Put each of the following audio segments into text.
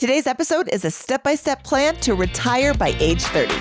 Today's episode is a step-by-step plan to retire by age 30.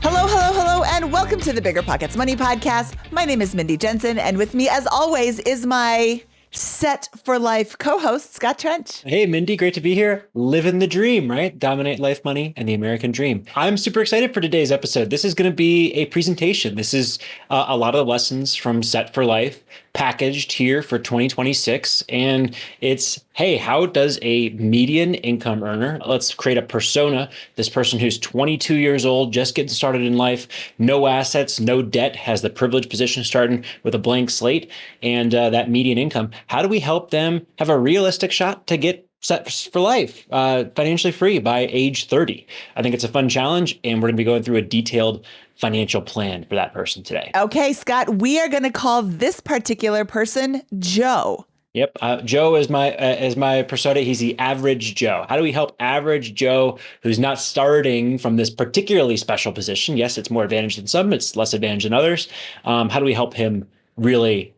Hello, and welcome to the BiggerPockets Money podcast. My name is Mindy Jensen, and with me, as always, is my set for life co-host, Scott Trench. Hey, Mindy, great to be here. Living the dream, right? Dominate life, money, and the American dream. I'm super excited for today's episode. This is going to be a presentation. This is a lot of the lessons from Set for Life packaged here for 2026. And it's, hey, how does a median income earner, let's create a persona, this person who's 22 years old, just getting started in life, no assets, no debt, has the privileged position starting with a blank slate, and that median income, how do we help them have a realistic shot to get set for life, financially free by age 30? I think it's a fun challenge, and we're going to be going through a detailed financial plan for that person today. Okay, Scott, we are going to call this particular person Joe. Yep. Joe is my persona. He's the average Joe. How do we help average Joe who's not starting from this particularly special position? Yes, it's more advantage than some. It's less advantage than others. How do we help him really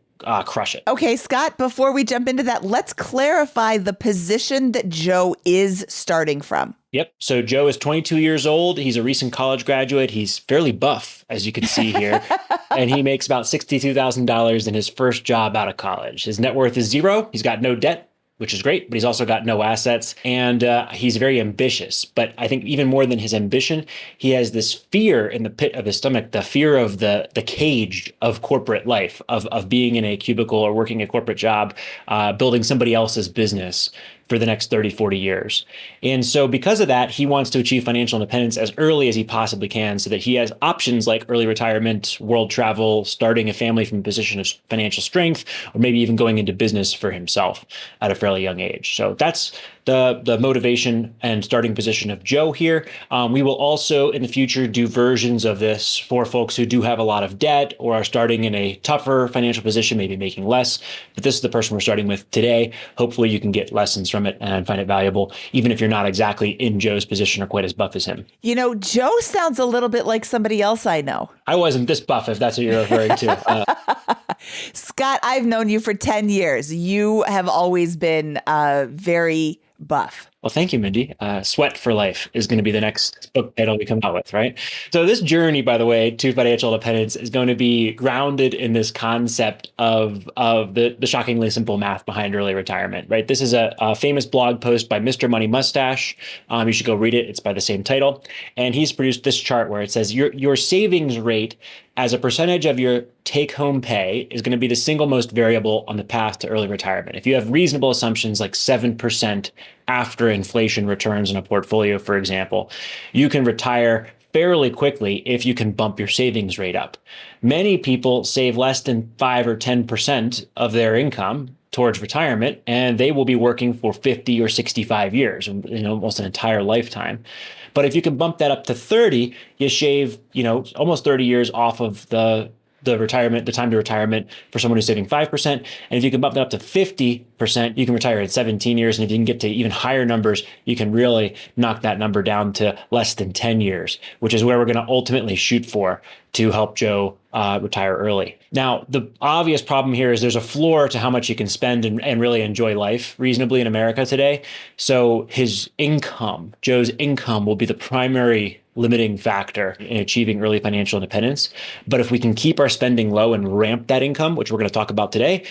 crush it? Okay, Scott, before we jump into that, let's clarify the position that Joe is starting from. Yep. So Joe is 22 years old. He's a recent college graduate. He's fairly buff, as you can see here. And he makes about $62,000 in his first job out of college. His net worth is zero. He's got no debt, which is great, but he's also got no assets. And he's very ambitious. But I think even more than his ambition, he has this fear in the pit of his stomach, the fear of the cage of corporate life, of being in a cubicle or working a corporate job, building somebody else's business for the next 30, 40 years. And so because of that, he wants to achieve financial independence as early as he possibly can so that he has options like early retirement, world travel, starting a family from a position of financial strength, or maybe even going into business for himself at a fairly young age. So that's the motivation and starting position of Joe here. We will also in the future do versions of this for folks who do have a lot of debt or are starting in a tougher financial position, maybe making less. But this is the person we're starting with today. Hopefully you can get lessons from it and find it valuable, even if you're not exactly in Joe's position or quite as buff as him. You know, Joe sounds a little bit like somebody else I know. I wasn't this buff, if that's what you're referring to. Scott, I've known you for 10 years. You have always been very buff. Well, thank you, Mindy. Sweat for Life is going to be the next book title we come out with, right? So this journey, by the way, to financial independence is going to be grounded in this concept of the shockingly simple math behind early retirement, right? This is a famous blog post by Mr. Money Mustache. You should go read it. It's by the same title. And he's produced this chart where it says your savings rate as a percentage of your take-home pay is going to be the single most variable on the path to early retirement. If you have reasonable assumptions like 7% after inflation returns in a portfolio, for example, you can retire fairly quickly if you can bump your savings rate up. Many people save less than 5 or 10% of their income towards retirement, and they will be working for 50 or 65 years, almost an entire lifetime. But if you can bump that up to 30, you shave, almost 30 years off of the time to retirement for someone who's saving 5%. And if you can bump that up to 50%, you can retire at 17 years. And if you can get to even higher numbers, you can really knock that number down to less than 10 years, which is where we're going to ultimately shoot for to help Joe retire early. Now, the obvious problem here is there's a floor to how much you can spend and really enjoy life reasonably in America today. So his income, Joe's income, will be the primary limiting factor in achieving early financial independence. But if we can keep our spending low and ramp that income, which we're going to talk about today,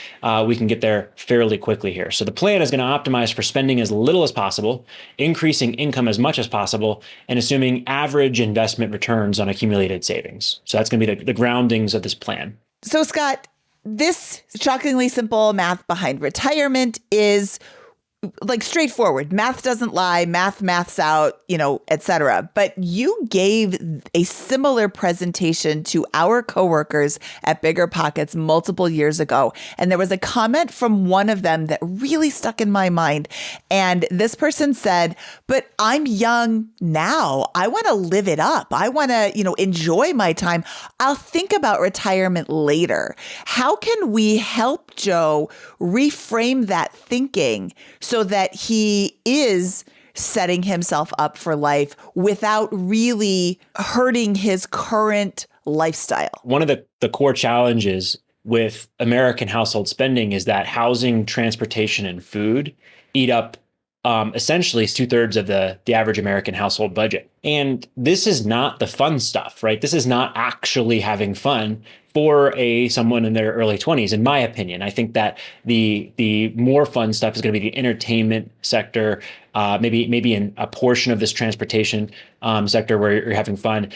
we can get there fairly quickly here. So the plan is going to optimize for spending as little as possible, increasing income as much as possible, and assuming average investment returns on accumulated savings. So that's going to be the groundings of this plan. So Scott, this shockingly simple math behind retirement is like straightforward. Math doesn't lie, maths out, et cetera. But you gave a similar presentation to our coworkers at BiggerPockets multiple years ago. And there was a comment from one of them that really stuck in my mind. And this person said, but I'm young now. I want to live it up. I want to, enjoy my time. I'll think about retirement later. How can we help Joe reframe that thinking so that he is setting himself up for life without really hurting his current lifestyle? One of the core challenges with American household spending is that housing, transportation, and food eat up essentially 2/3 of the average American household budget. And this is not the fun stuff, right? This is not actually having fun for someone in their early 20s, in my opinion. I think that the more fun stuff is going to be the entertainment sector, maybe in a portion of this transportation sector where you're having fun,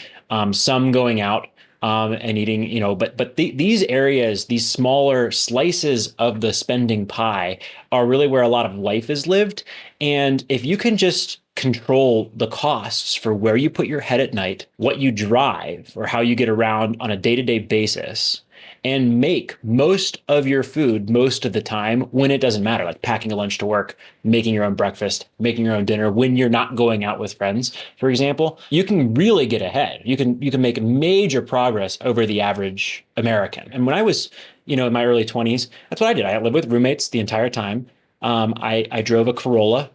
some going out and eating, but these areas, these smaller slices of the spending pie are really where a lot of life is lived. And if you can just control the costs for where you put your head at night, what you drive, or how you get around on a day-to-day basis, and make most of your food most of the time when it doesn't matter, like packing a lunch to work, making your own breakfast, making your own dinner, when you're not going out with friends, for example, you can really get ahead. You can make major progress over the average American. And when I was, in my early 20s, that's what I did. I lived with roommates the entire time. I drove a Corolla,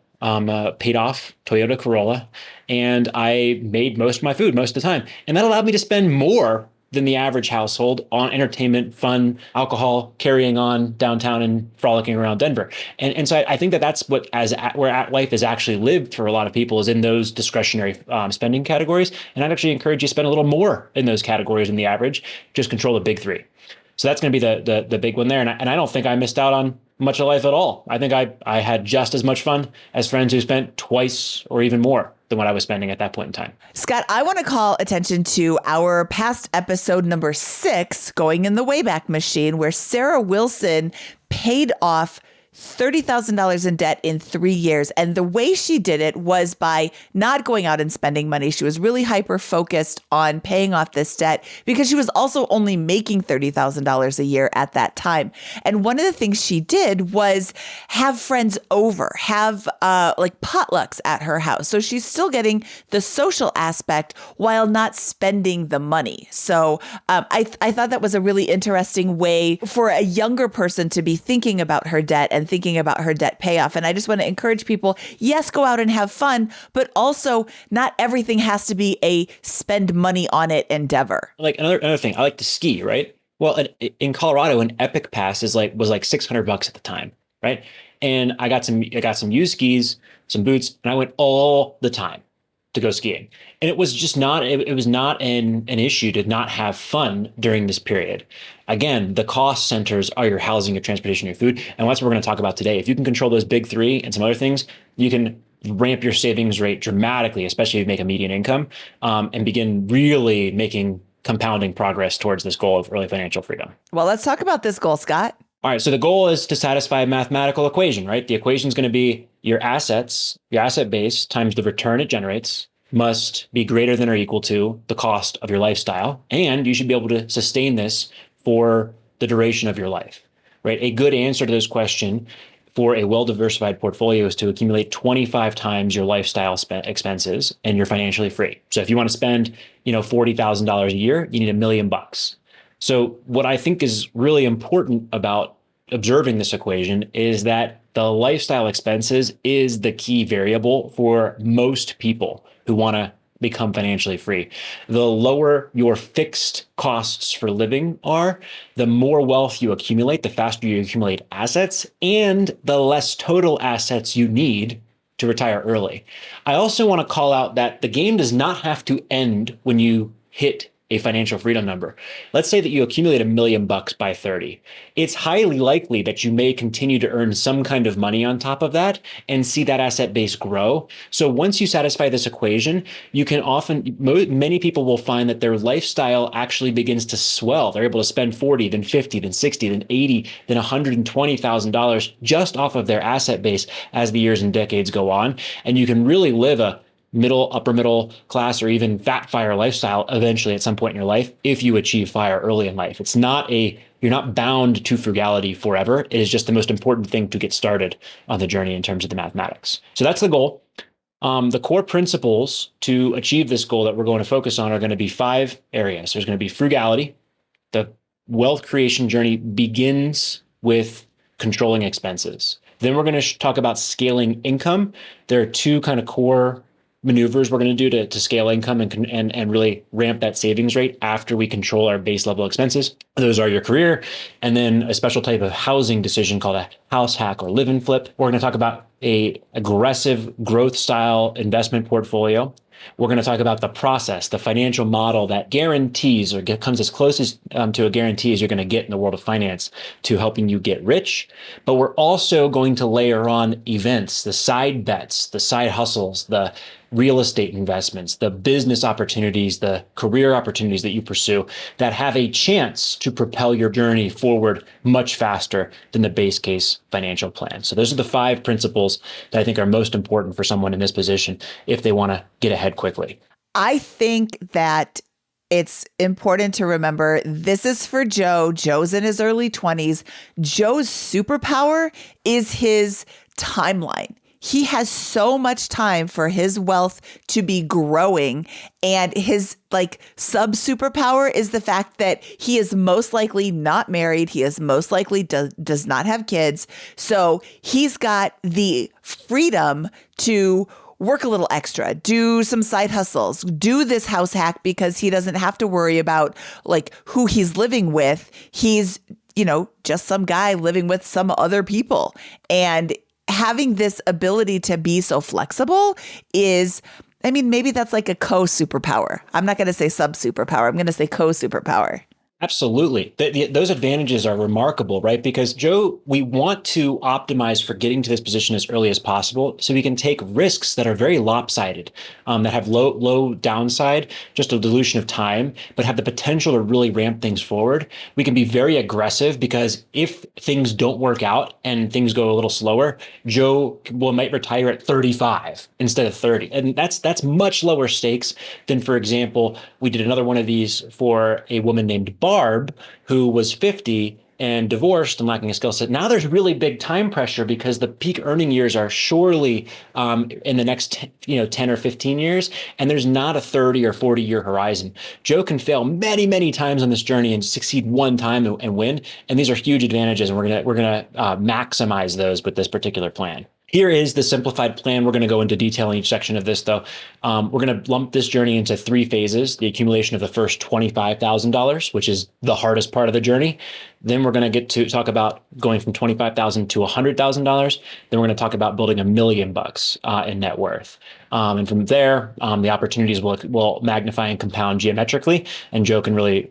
paid off Toyota Corolla, and I made most of my food most of the time. And that allowed me to spend more than the average household on entertainment, fun, alcohol, carrying on downtown and frolicking around Denver. And so I think that's what where life is actually lived for a lot of people, is in those discretionary spending categories. And I'd actually encourage you to spend a little more in those categories than the average. Just control the big three. So that's going to be the big one there. And I don't think I missed out on much of life at all. I think I had just as much fun as friends who spent twice or even more than what I was spending at that point in time. Scott, I want to call attention to our past episode number 6, Going in the Wayback Machine, where Sarah Wilson paid off $30,000 in debt in 3 years. And the way she did it was by not going out and spending money. She was really hyper focused on paying off this debt because she was also only making $30,000 a year at that time. And one of the things she did was have friends over, have like potlucks at her house. So she's still getting the social aspect while not spending the money. So I thought that was a really interesting way for a younger person to be thinking about her debt and thinking about her debt payoff. And I just want to encourage people, yes, go out and have fun, but also not everything has to be a spend money on it endeavor. Like another thing, I like to ski, right? Well, in Colorado, an Epic Pass was like $600 at the time, right? And I got some used skis, some boots, and I went all the time to go skiing. And it was just not, it was not an issue to not have fun during this period. Again, the cost centers are your housing, your transportation, your food. And that's what we're going to talk about today. If you can control those big three and some other things, you can ramp your savings rate dramatically, especially if you make a median income, and begin really making compounding progress towards this goal of early financial freedom. Well, let's talk about this goal, Scott. All right. So the goal is to satisfy a mathematical equation, right? The equation is going to be your assets, your asset base times the return it generates must be greater than or equal to the cost of your lifestyle. And you should be able to sustain this for the duration of your life, right? A good answer to this question for a well-diversified portfolio is to accumulate 25 times your lifestyle expenses, and you're financially free. So if you want to spend, $40,000 a year, you need $1 million. So what I think is really important about observing this equation is that the lifestyle expenses is the key variable for most people who want to become financially free. The lower your fixed costs for living are, the more wealth you accumulate, the faster you accumulate assets, and the less total assets you need to retire early. I also want to call out that the game does not have to end when you hit a financial freedom number. Let's say that you accumulate $1 million by 30. It's highly likely that you may continue to earn some kind of money on top of that and see that asset base grow. So once you satisfy this equation, you can many people will find that their lifestyle actually begins to swell. They're able to spend 40, then 50, then 60, then 80, then $120,000 just off of their asset base as the years and decades go on. And you can really live a upper middle class, or even fat FIRE lifestyle eventually at some point in your life if you achieve FIRE early in life. You're not bound to frugality forever. It is just the most important thing to get started on the journey in terms of the mathematics. So that's the goal. The core principles to achieve this goal that we're going to focus on are going to be 5 areas. There's going to be frugality. The wealth creation journey begins with controlling expenses. Then we're going to talk about scaling income. There are 2 kind of core maneuvers we're going to do to scale income and really ramp that savings rate after we control our base level expenses. Those are your career, and then a special type of housing decision called a house hack or live and flip. We're going to talk about a aggressive growth style investment portfolio. We're going to talk about the process, the financial model that guarantees or comes as close as to a guarantee as you're going to get in the world of finance to helping you get rich. But we're also going to layer on events, the side bets, the side hustles, the real estate investments, the business opportunities, the career opportunities that you pursue that have a chance to propel your journey forward much faster than the base case financial plan. So those are the 5 principles that I think are most important for someone in this position if they want to get ahead quickly. I think that it's important to remember this is for Joe. Joe's in his early 20s. Joe's superpower is his timeline. He has so much time for his wealth to be growing. And his sub superpower is the fact that he is most likely not married. He is most likely does not have kids. So he's got the freedom to work a little extra, do some side hustles, do this house hack because he doesn't have to worry about who he's living with. He's, just some guy living with some other people. And having this ability to be so flexible is, maybe that's like a co-superpower. I'm not going to say sub-superpower. I'm going to say co-superpower. Absolutely. Those advantages are remarkable, right? Because Joe, we want to optimize for getting to this position as early as possible so we can take risks that are very lopsided, that have low downside, just a dilution of time, but have the potential to really ramp things forward. We can be very aggressive because if things don't work out and things go a little slower, Joe might retire at 35 instead of 30. And that's much lower stakes than, for example, we did another one of these for a woman named Barb, who was 50 and divorced and lacking a skill set. Now there's really big time pressure because the peak earning years are surely in the next 10 or 15 years, and there's not a 30 or 40 year horizon. Joe can fail many, many times on this journey and succeed one time and win. And these are huge advantages, and we're gonna maximize those with this particular plan. Here is the simplified plan. We're going to go into detail in each section of this, though. We're going to lump this journey into 3 phases: the accumulation of the first $25,000, which is the hardest part of the journey. Then we're going to get to talk about going from $25,000 to $100,000. Then we're going to talk about building $1 million in net worth. And from there, the opportunities will magnify and compound geometrically, and Joe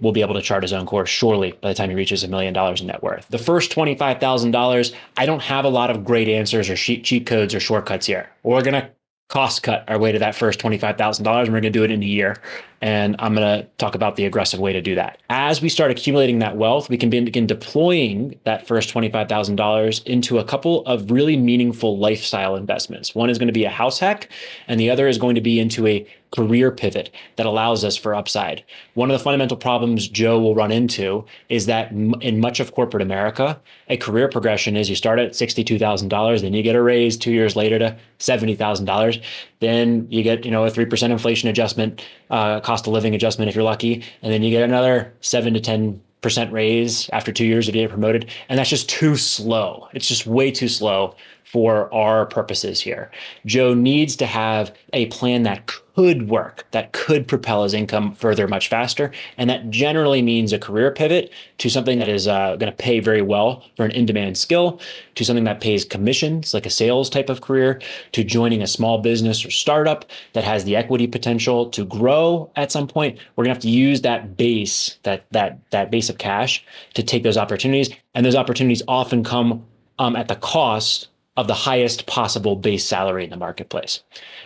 will be able to chart his own course surely by the time he reaches $1 million in net worth. The first $25,000, I don't have a lot of great answers or cheat codes or shortcuts here. We're going to cost cut our way to that first $25,000, and we're going to do it in a year. And I'm going to talk about the aggressive way to do that. As we start accumulating that wealth, we can begin deploying that first $25,000 into a couple of really meaningful lifestyle investments. One is going to be a house hack, and the other is going to be into a career pivot that allows us for upside. One of the fundamental problems Joe will run into is that in much of corporate America, a career progression is you start at $62,000, then you get a raise 2 years later to $70,000. Then you get, a 3% inflation adjustment, cost of living adjustment if you're lucky, and then you get another 7 to 10% raise after 2 years if you get promoted. And that's just too slow. It's just way too slow for our purposes here. Joe needs to have a plan that could work, that could propel his income further much faster. And that generally means a career pivot to something that is going to pay very well for an in-demand skill, to something that pays commissions, like a sales type of career, to joining a small business or startup that has the equity potential to grow at some point. We're going to have to use that base, that base of cash to take those opportunities. And those opportunities often come at the cost of the highest possible base salary in the marketplace.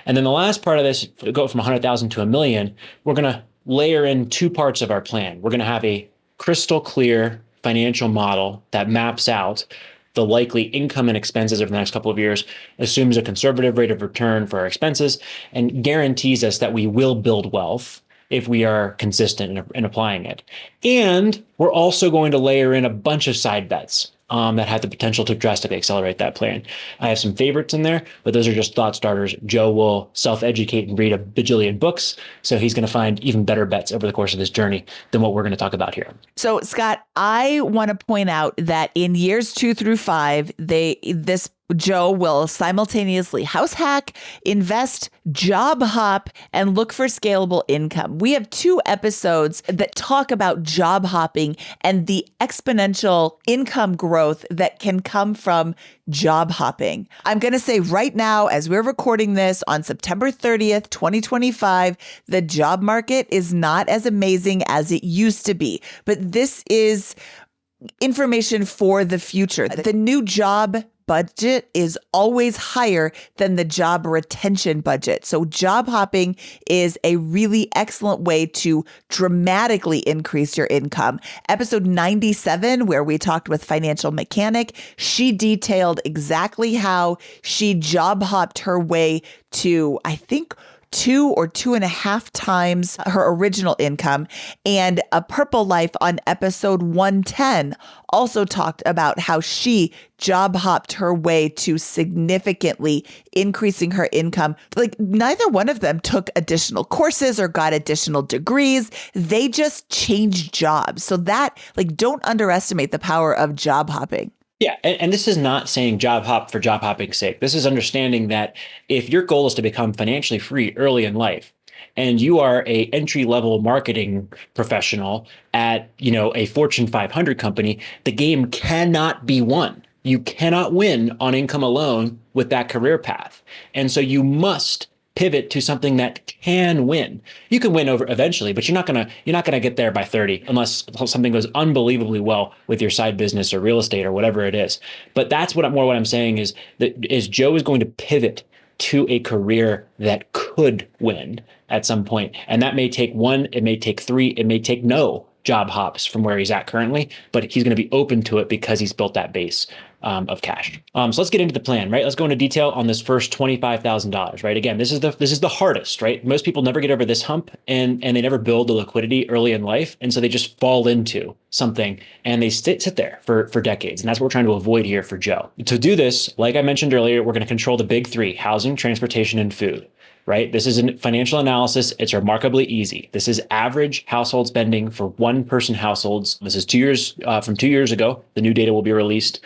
And then the last part of this, go from 100,000 to $1 million, we're going to layer in 2 parts of our plan. We're going to have a crystal clear financial model that maps out the likely income and expenses over the next couple of years, assumes a conservative rate of return for our expenses, and guarantees us that we will build wealth if we are consistent in applying it. And we're also going to layer in a bunch of side bets that have the potential to drastically accelerate that plan. I have some favorites in there, but those are just thought starters. Joe will self-educate and read a bajillion books, so he's going to find even better bets over the course of this journey than what we're going to talk about here. So, Scott, I want to point out that in years 2 through 5, this Joe will simultaneously house hack, invest, job hop, and look for scalable income. We have 2 episodes that talk about job hopping and the exponential income growth that can come from job hopping. I'm going to say right now, as we're recording this on September 30th, 2025, the job market is not as amazing as it used to be. But this is information for the future. The new job budget is always higher than the job retention budget. So job hopping is a really excellent way to dramatically increase your income. Episode 97, where we talked with Financial Mechanic, she detailed exactly how she job hopped her way to, I think, 2 or 2.5 times her original income. And A Purple Life on episode 110 also talked about how she job hopped her way to significantly increasing her income. Like, neither one of them took additional courses or got additional degrees. They just changed jobs. So that, like, don't underestimate the power of job hopping. Yeah, and this is not saying job hop for job hopping's sake. This is understanding that if your goal is to become financially free early in life, and you are a entry level marketing professional at, a Fortune 500 company, the game cannot be won. You cannot win on income alone with that career path. And so you must pivot to something that can win. You can win over eventually, but you're not gonna get there by 30 unless something goes unbelievably well with your side business or real estate or whatever it is. But that's what I'm saying is Joe is going to pivot to a career that could win at some point. And that may take 1, it may take 3, it may take no job hops from where he's at currently, but he's going to be open to it because he's built that base of cash. So let's get into the plan, right? Let's go into detail on this first $25,000, right? Again, this is the hardest, right? Most people never get over this hump and they never build the liquidity early in life. And so they just fall into something and they sit there for decades. And that's what we're trying to avoid here for Joe. To do this, like I mentioned earlier, we're going to control the big 3: housing, transportation, and food. Right? This is a financial analysis. It's remarkably easy. This is average household spending for 1-person households. This is 2 years from 2 years ago. The new data will be released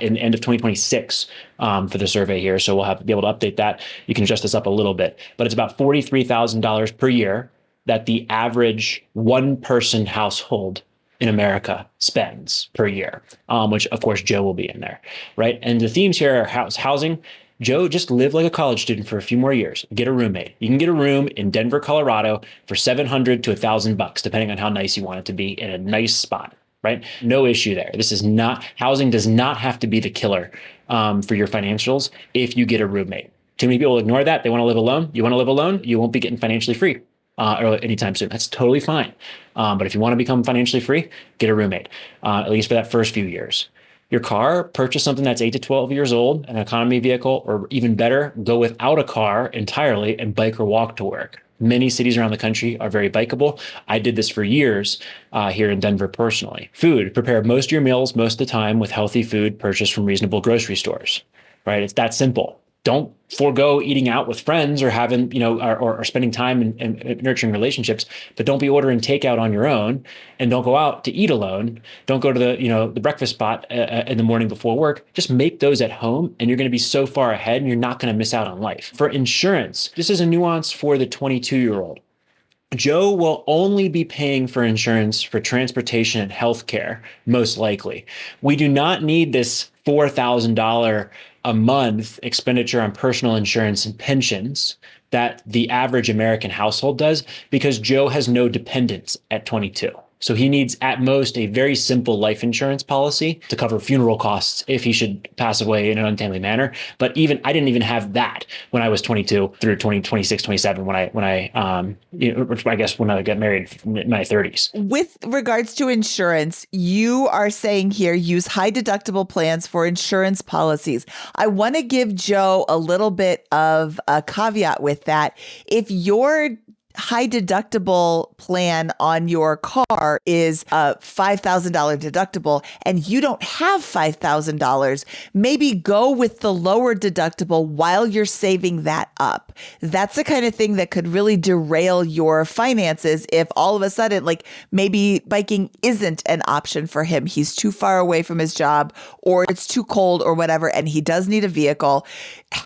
in the end of 2026 for the survey here. So we'll be able to update that. You can adjust this up a little bit, but it's about $43,000 per year that the average 1-person household in America spends per year, which of course Joe will be in there, right? And the themes here are housing. Joe, just live like a college student for a few more years. Get a roommate. You can get a room in Denver, Colorado for $700 to $1,000, depending on how nice you want it to be, in a nice spot, right? No issue there. Housing does not have to be the killer for your financials if you get a roommate. Too many people ignore that. They want to live alone. You want to live alone, you won't be getting financially free anytime soon. That's totally fine. But if you want to become financially free, get a roommate, at least for that first few years. Your car, purchase something that's 8 to 12 years old, an economy vehicle, or even better, go without a car entirely and bike or walk to work. Many cities around the country are very bikeable. I did this for years here in Denver personally. Food, prepare most of your meals most of the time with healthy food purchased from reasonable grocery stores, right? It's that simple. Don't forego eating out with friends or having, or spending time and nurturing relationships, but don't be ordering takeout on your own, and don't go out to eat alone. Don't go to the breakfast spot in the morning before work. Just make those at home and you're going to be so far ahead and you're not going to miss out on life. For insurance, this is a nuance for the 22-year-old. Joe will only be paying for insurance for transportation and healthcare, most likely. We do not need this $4,000 a month expenditure on personal insurance and pensions that the average American household does, because Joe has no dependents at 22. So he needs at most a very simple life insurance policy to cover funeral costs if he should pass away in an untimely manner. But I didn't even have that when I was 22 through 26, 27, when I guess when I got married in my 30s. With regards to insurance, you are saying here, use high deductible plans for insurance policies. I want to give Joe a little bit of a caveat with that. If your high deductible plan on your car is a $5,000 deductible and you don't have $5,000, maybe go with the lower deductible while you're saving that up. That's the kind of thing that could really derail your finances if all of a sudden, like maybe biking isn't an option for him. He's too far away from his job or it's too cold or whatever, and he does need a vehicle.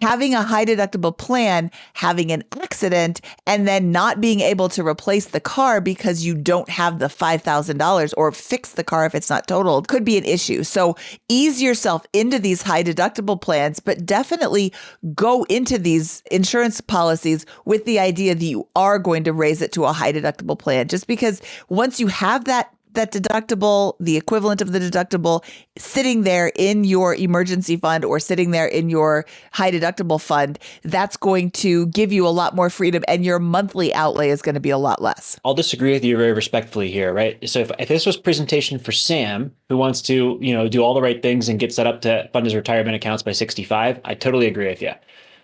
Having a high deductible plan, having an accident, and then not being able to replace the car because you don't have the $5,000 or fix the car if it's not totaled could be an issue. So ease yourself into these high deductible plans, but definitely go into these insurance policies with the idea that you are going to raise it to a high deductible plan. Just because once you have that deductible, the equivalent of the deductible sitting there in your emergency fund or sitting there in your high deductible fund, that's going to give you a lot more freedom and your monthly outlay is going to be a lot less. I'll disagree with you very respectfully here, right? So if this was presentation for Sam, who wants to, do all the right things and get set up to fund his retirement accounts by 65, I totally agree with you.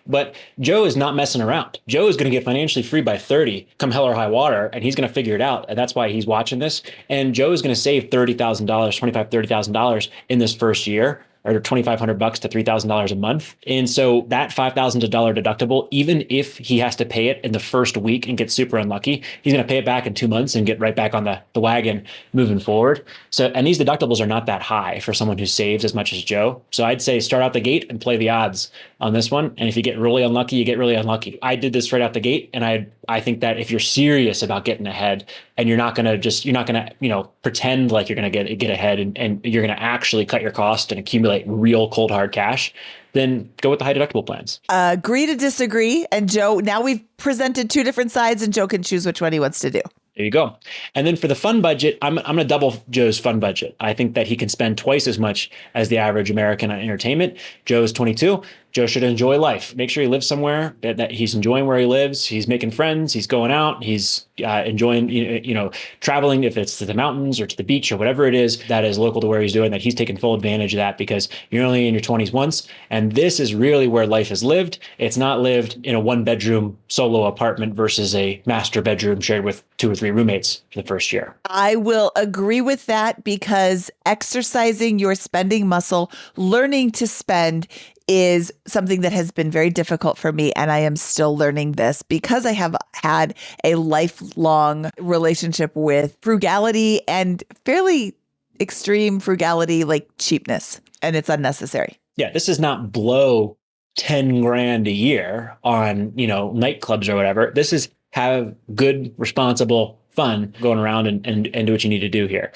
But Joe is not messing around. Joe is going to get financially free by 30, come hell or high water, and he's going to figure it out. And that's why he's watching this. And Joe is going to save $30,000, $30,000 in this first year, or $2,500 to $3,000 a month. And so that $5,000 deductible, even if he has to pay it in the first week and get super unlucky, he's going to pay it back in 2 months and get right back on the wagon moving forward. So, and these deductibles are not that high for someone who saves as much as Joe. So I'd say start out the gate and play the odds on this one. And if you get really unlucky, you get really unlucky. I did this right out the gate. And I think that if you're serious about getting ahead and you're not going to pretend like you're going to get ahead and you're going to actually cut your cost and accumulate real cold hard cash, then go with the high deductible plans. Agree to disagree. And Joe, now we've presented two different sides and Joe can choose which one he wants to do. There you go. And then for the fun budget, I'm going to double Joe's fun budget. I think that he can spend twice as much as the average American on entertainment. Joe's 22. Joe should enjoy life. Make sure he lives somewhere that he's enjoying where he lives. He's making friends. He's going out. He's enjoying, traveling, if it's to the mountains or to the beach or whatever it is that is local to where he's doing that. He's taking full advantage of that because you're only in your 20s once. And this is really where life is lived. It's not lived in a 1-bedroom solo apartment versus a master bedroom shared with 2 or 3 roommates for the first year. I will agree with that because exercising your spending muscle, learning to spend is something that has been very difficult for me. And I am still learning this because I have had a lifelong relationship with frugality and fairly extreme frugality, like cheapness, and it's unnecessary. Yeah, this is not blow 10 grand a year on, nightclubs or whatever. This is have good, responsible fun going around and do what you need to do here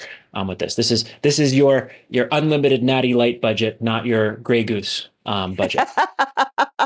with this. This is your unlimited natty light budget, not your Grey Goose budget.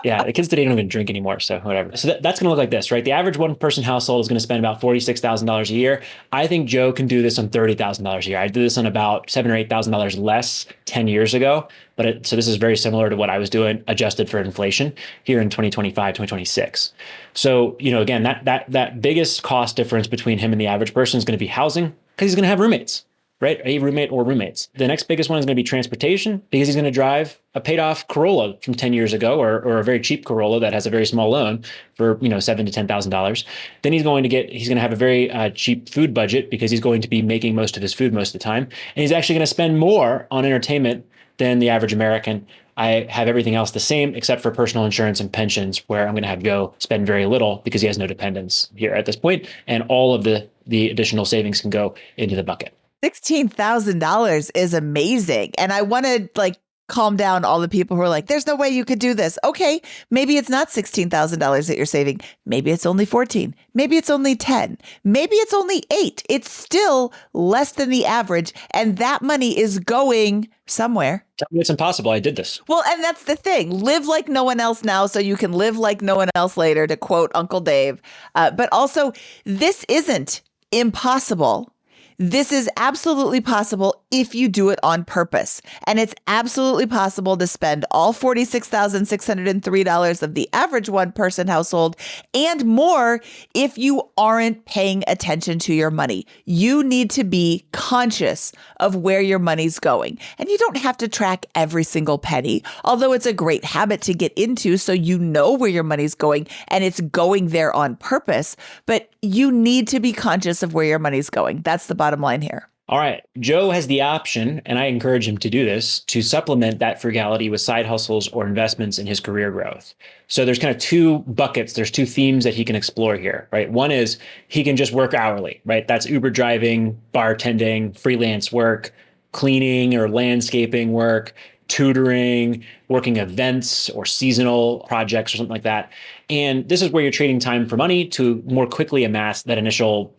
Yeah, the kids today don't even drink anymore, so whatever. So that's going to look like this, right? The average one-person household is going to spend about $46,000 a year. I think Joe can do this on $30,000 a year. I did this on about $7,000 or $8,000 less 10 years ago, so this is very similar to what I was doing, adjusted for inflation here in 2025, 2026. So, again, that biggest cost difference between him and the average person is going to be housing, because he's going to have roommates. Right? A roommate or roommates. The next biggest one is going to be transportation because he's going to drive a paid off Corolla from 10 years ago or a very cheap Corolla that has a very small loan for, $7,000 to $10,000. Then he's going to have a very cheap food budget because he's going to be making most of his food most of the time. And he's actually going to spend more on entertainment than the average American. I have everything else the same except for personal insurance and pensions, where I'm going to have Joe spend very little because he has no dependents here at this point, and all of the additional savings can go into the bucket. $16,000 is amazing. And I want to calm down all the people who are like, there's no way you could do this. Okay, maybe it's not $16,000 that you're saving. Maybe it's only 14. Maybe it's only 10. Maybe it's only 8. It's still less than the average. And that money is going somewhere. Tell me it's impossible. I did this. Well, and that's the thing. Live like no one else now so you can live like no one else later, to quote Uncle Dave. But also, this isn't impossible. This is absolutely possible if you do it on purpose. And it's absolutely possible to spend all $46,603 of the average one-person household and more if you aren't paying attention to your money. You need to be conscious of where your money's going. And you don't have to track every single penny, although it's a great habit to get into so you know where your money's going and it's going there on purpose. But you need to be conscious of where your money's going. That's the bottom line here. All right. Joe has the option, and I encourage him to do this, to supplement that frugality with side hustles or investments in his career growth. So there's kind of two buckets. There's two themes that he can explore here, right? One is he can just work hourly, right? That's Uber driving, bartending, freelance work, cleaning or landscaping work, tutoring, working events or seasonal projects or something like that. And this is where you're trading time for money to more quickly amass that initial,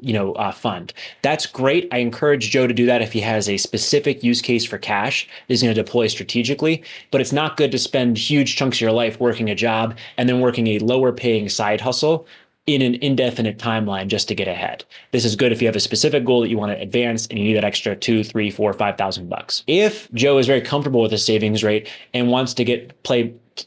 fund. That's great. I encourage Joe to do that if he has a specific use case for cash that he's going to deploy strategically. But it's not good to spend huge chunks of your life working a job and then working a lower paying side hustle in an indefinite timeline just to get ahead. This is good if you have a specific goal that you want to advance and you need that extra $2,000, $3,000, $4,000, $5,000. If Joe is very comfortable with his savings rate and wants to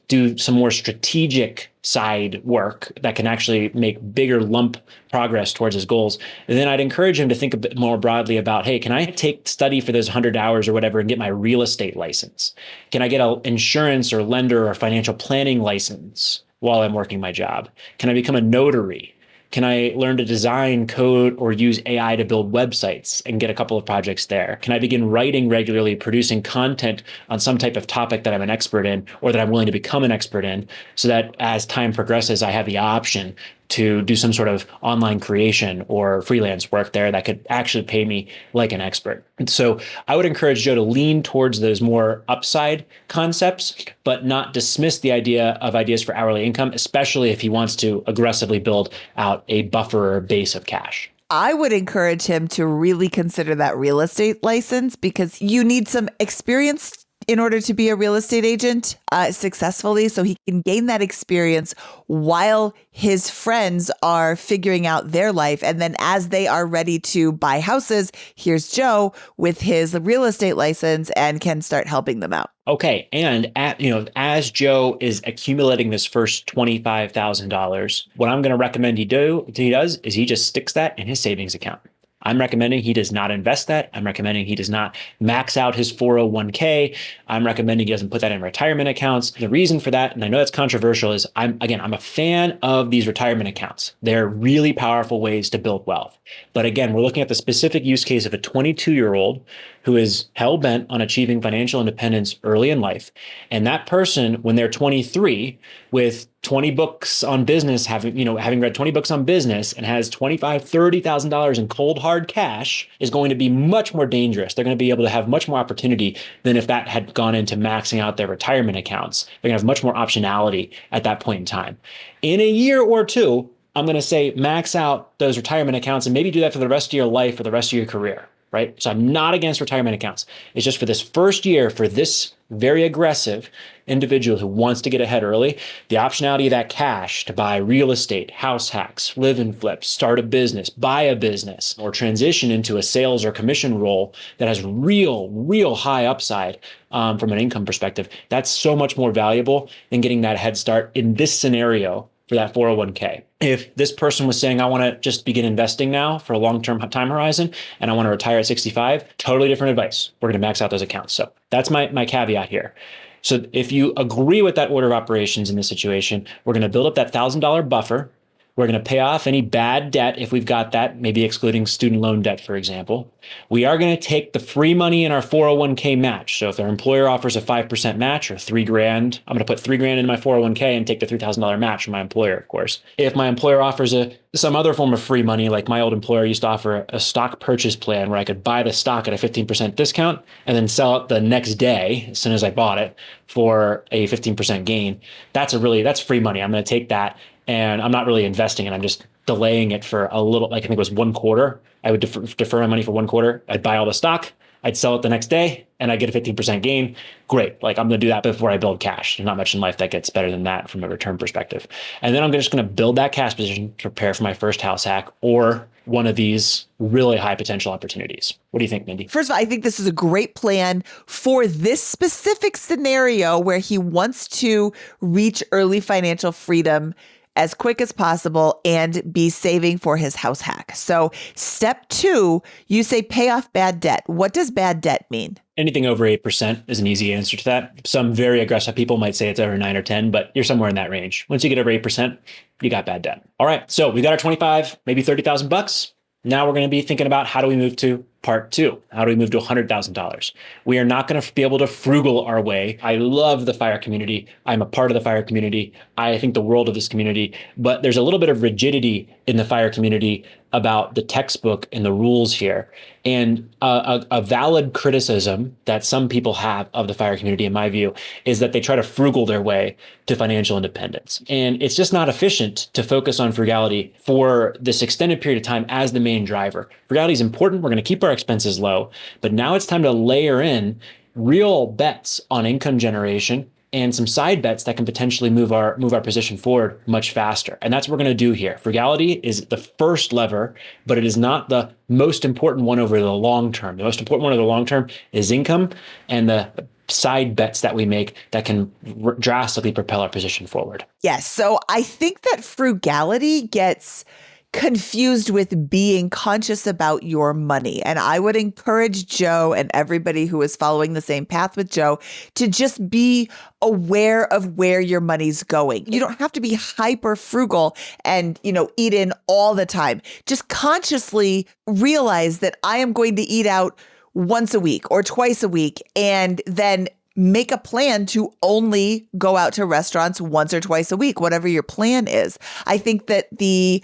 do some more strategic side work that can actually make bigger lump progress towards his goals, then I'd encourage him to think a bit more broadly about, hey, can I study for those 100 hours or whatever and get my real estate license? Can I get an insurance or lender or financial planning license while I'm working my job? Can I become a notary? Can I learn to design, code, or use AI to build websites and get a couple of projects there? Can I begin writing regularly, producing content on some type of topic that I'm an expert in or that I'm willing to become an expert in, so that as time progresses, I have the option to do some sort of online creation or freelance work there that could actually pay me like an expert. And so I would encourage Joe to lean towards those more upside concepts, but not dismiss the idea of ideas for hourly income, especially if he wants to aggressively build out a buffer or base of cash. I would encourage him to really consider that real estate license, because you need some experience in order to be a real estate agent successfully, so he can gain that experience while his friends are figuring out their life. And then as they are ready to buy houses, here's Joe with his real estate license and can start helping them out. Okay. And as Joe is accumulating this first $25,000, what I'm going to recommend he does is he just sticks that in his savings account. I'm recommending he does not invest that. I'm recommending he does not max out his 401k. I'm recommending he doesn't put that in retirement accounts. The reason for that, and I know that's controversial, is I'm a fan of these retirement accounts. They're really powerful ways to build wealth. But again, we're looking at the specific use case of a 22-year-old who is hell-bent on achieving financial independence early in life. And that person, when they're 23, with 20 books on business, having read 20 books on business and has $25,000, $30,000 in cold hard cash, is going to be much more dangerous. They're going to be able to have much more opportunity than if that had gone into maxing out their retirement accounts. They're going to have much more optionality at that point in time. In a year or two, I'm going to say max out those retirement accounts and maybe do that for the rest of your life or the rest of your career. Right? So I'm not against retirement accounts. It's just for this first year, for this very aggressive individual who wants to get ahead early, the optionality of that cash to buy real estate, house hacks, live and flip, start a business, buy a business, or transition into a sales or commission role that has real high upside from an income perspective. That's so much more valuable than getting that head start in this scenario for that 401k. If this person was saying, I want to just begin investing now for a long-term time horizon, and I want to retire at 65, totally different advice. We're going to max out those accounts. So that's my caveat here. So if you agree with that order of operations in this situation, we're going to build up that $1,000 buffer. We're going to pay off any bad debt if we've got that, maybe excluding student loan debt, for example. We are going to take the free money in our 401k match. So if their employer offers a 5% match or $3,000, I'm going to put $3,000 in my 401k and take the $3,000 match from my employer, of course. If my employer offers some other form of free money, like my old employer used to offer a stock purchase plan where I could buy the stock at a 15% discount and then sell it the next day, as soon as I bought it, for a 15% gain. That's free money. I'm going to take that. And I'm not really investing it. I'm just delaying it for a little, like I think it was 1 quarter. I would defer my money for 1 quarter. I'd buy all the stock. I'd sell it the next day and I get a 15% gain. Great. Like I'm going to do that before I build cash. There's not much in life that gets better than that from a return perspective. And then I'm just going to build that cash position to prepare for my first house hack or one of these really high potential opportunities. What do you think, Mindy? First of all, I think this is a great plan for this specific scenario where he wants to reach early financial freedom as quick as possible and be saving for his house hack. So step 2, you say pay off bad debt. What does bad debt mean? Anything over 8% is an easy answer to that. Some very aggressive people might say it's over 9 or 10, but you're somewhere in that range. Once you get over 8%, you got bad debt. All right. So we got our 25, maybe $30,000. Now we're going to be thinking about how do we move to part 2? How do we move to $100,000? We are not going to be able to frugal our way. I love the FIRE community. I'm a part of the FIRE community. I think the world of this community, but there's a little bit of rigidity in the FIRE community about the textbook and the rules here. And a valid criticism that some people have of the FIRE community, in my view, is that they try to frugal their way to financial independence. And it's just not efficient to focus on frugality for this extended period of time as the main driver. Frugality is important. We're going to keep our expenses low, but now it's time to layer in real bets on income generation and some side bets that can potentially move our position forward much faster. And that's what we're going to do here. Frugality is the first lever, but it is not the most important one over the long term. The most important one over the long term is income and the side bets that we make that can drastically propel our position forward. Yes. So I think that frugality gets confused with being conscious about your money. And I would encourage Joe and everybody who is following the same path with Joe to just be aware of where your money's going. You don't have to be hyper frugal and, eat in all the time. Just consciously realize that I am going to eat out once a week or twice a week, and then make a plan to only go out to restaurants once or twice a week, whatever your plan is. I think that the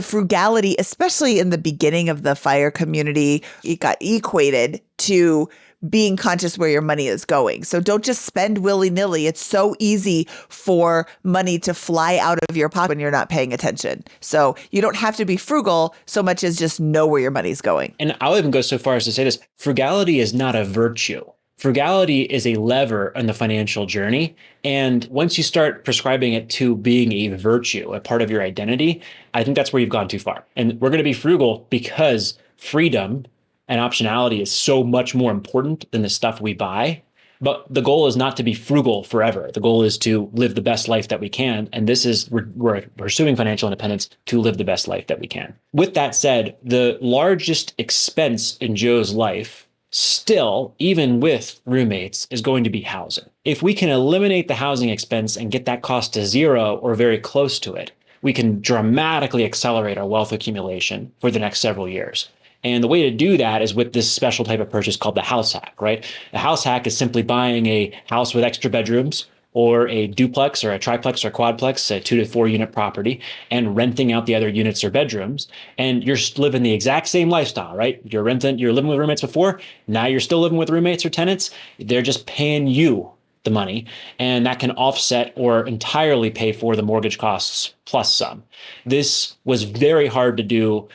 frugality, especially in the beginning of the FIRE community, it got equated to being conscious where your money is going. So don't just spend willy-nilly. It's so easy for money to fly out of your pocket when you're not paying attention. So you don't have to be frugal so much as just know where your money's going. And I'll even go so far as to say this: frugality is not a virtue. Frugality is a lever in the financial journey. And once you start prescribing it to being a virtue, a part of your identity, I think that's where you've gone too far. And we're going to be frugal because freedom and optionality is so much more important than the stuff we buy. But the goal is not to be frugal forever. The goal is to live the best life that we can. And we're pursuing financial independence to live the best life that we can. With that said, the largest expense in Joe's life still, even with roommates, is going to be housing. If we can eliminate the housing expense and get that cost to zero or very close to it, we can dramatically accelerate our wealth accumulation for the next several years. And the way to do that is with this special type of purchase called the house hack, right? The house hack is simply buying a house with extra bedrooms, or a duplex or a triplex or quadplex, a 2 to 4 unit property, and renting out the other units or bedrooms. And you're living the exact same lifestyle, right? You're living with roommates before. Now you're still living with roommates or tenants. They're just paying you the money, and that can offset or entirely pay for the mortgage costs plus some. This was very hard to do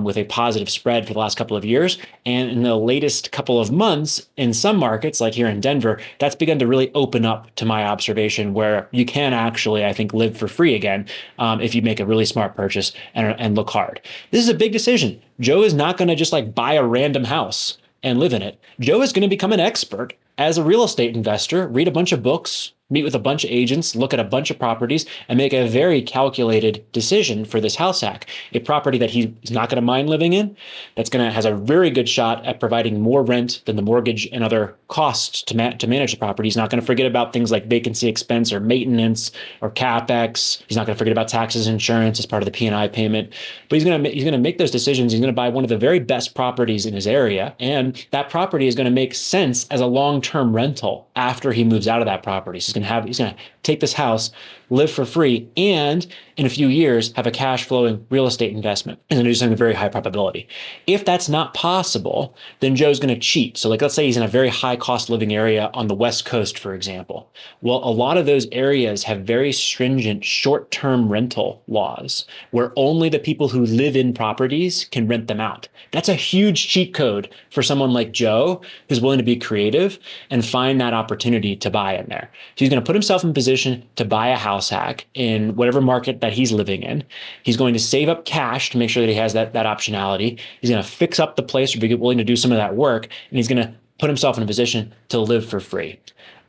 with a positive spread for the last couple of years. And in the latest couple of months, in some markets, like here in Denver, that's begun to really open up to my observation, where you can actually, I think, live for free again if you make a really smart purchase and look hard. This is a big decision. Joe is not going to just buy a random house and live in it. Joe is going to become an expert as a real estate investor, read a bunch of books, meet with a bunch of agents, look at a bunch of properties, and make a very calculated decision for this house hack. A property that he's not going to mind living in, has a very good shot at providing more rent than the mortgage and other costs to manage the property. He's not going to forget about things like vacancy expense or maintenance or capex. He's not going to forget about taxes, insurance as part of the P&I payment. But he's going to make those decisions. He's going to buy one of the very best properties in his area, and that property is going to make sense as a long-term rental after he moves out of that property. So he's going to take this house, live for free, and in a few years have a cash flowing real estate investment. And then do something with very high probability. If that's not possible, then Joe's going to cheat. So let's say he's in a very high cost living area on the West Coast, for example. Well, a lot of those areas have very stringent short-term rental laws where only the people who live in properties can rent them out. That's a huge cheat code for someone like Joe who's willing to be creative and find that opportunity to buy in there. So he's going to put himself in position to buy a house hack in whatever market that he's living in. He's going to save up cash to make sure that he has that optionality. He's going to fix up the place or be willing to do some of that work, and he's going to put himself in a position to live for free.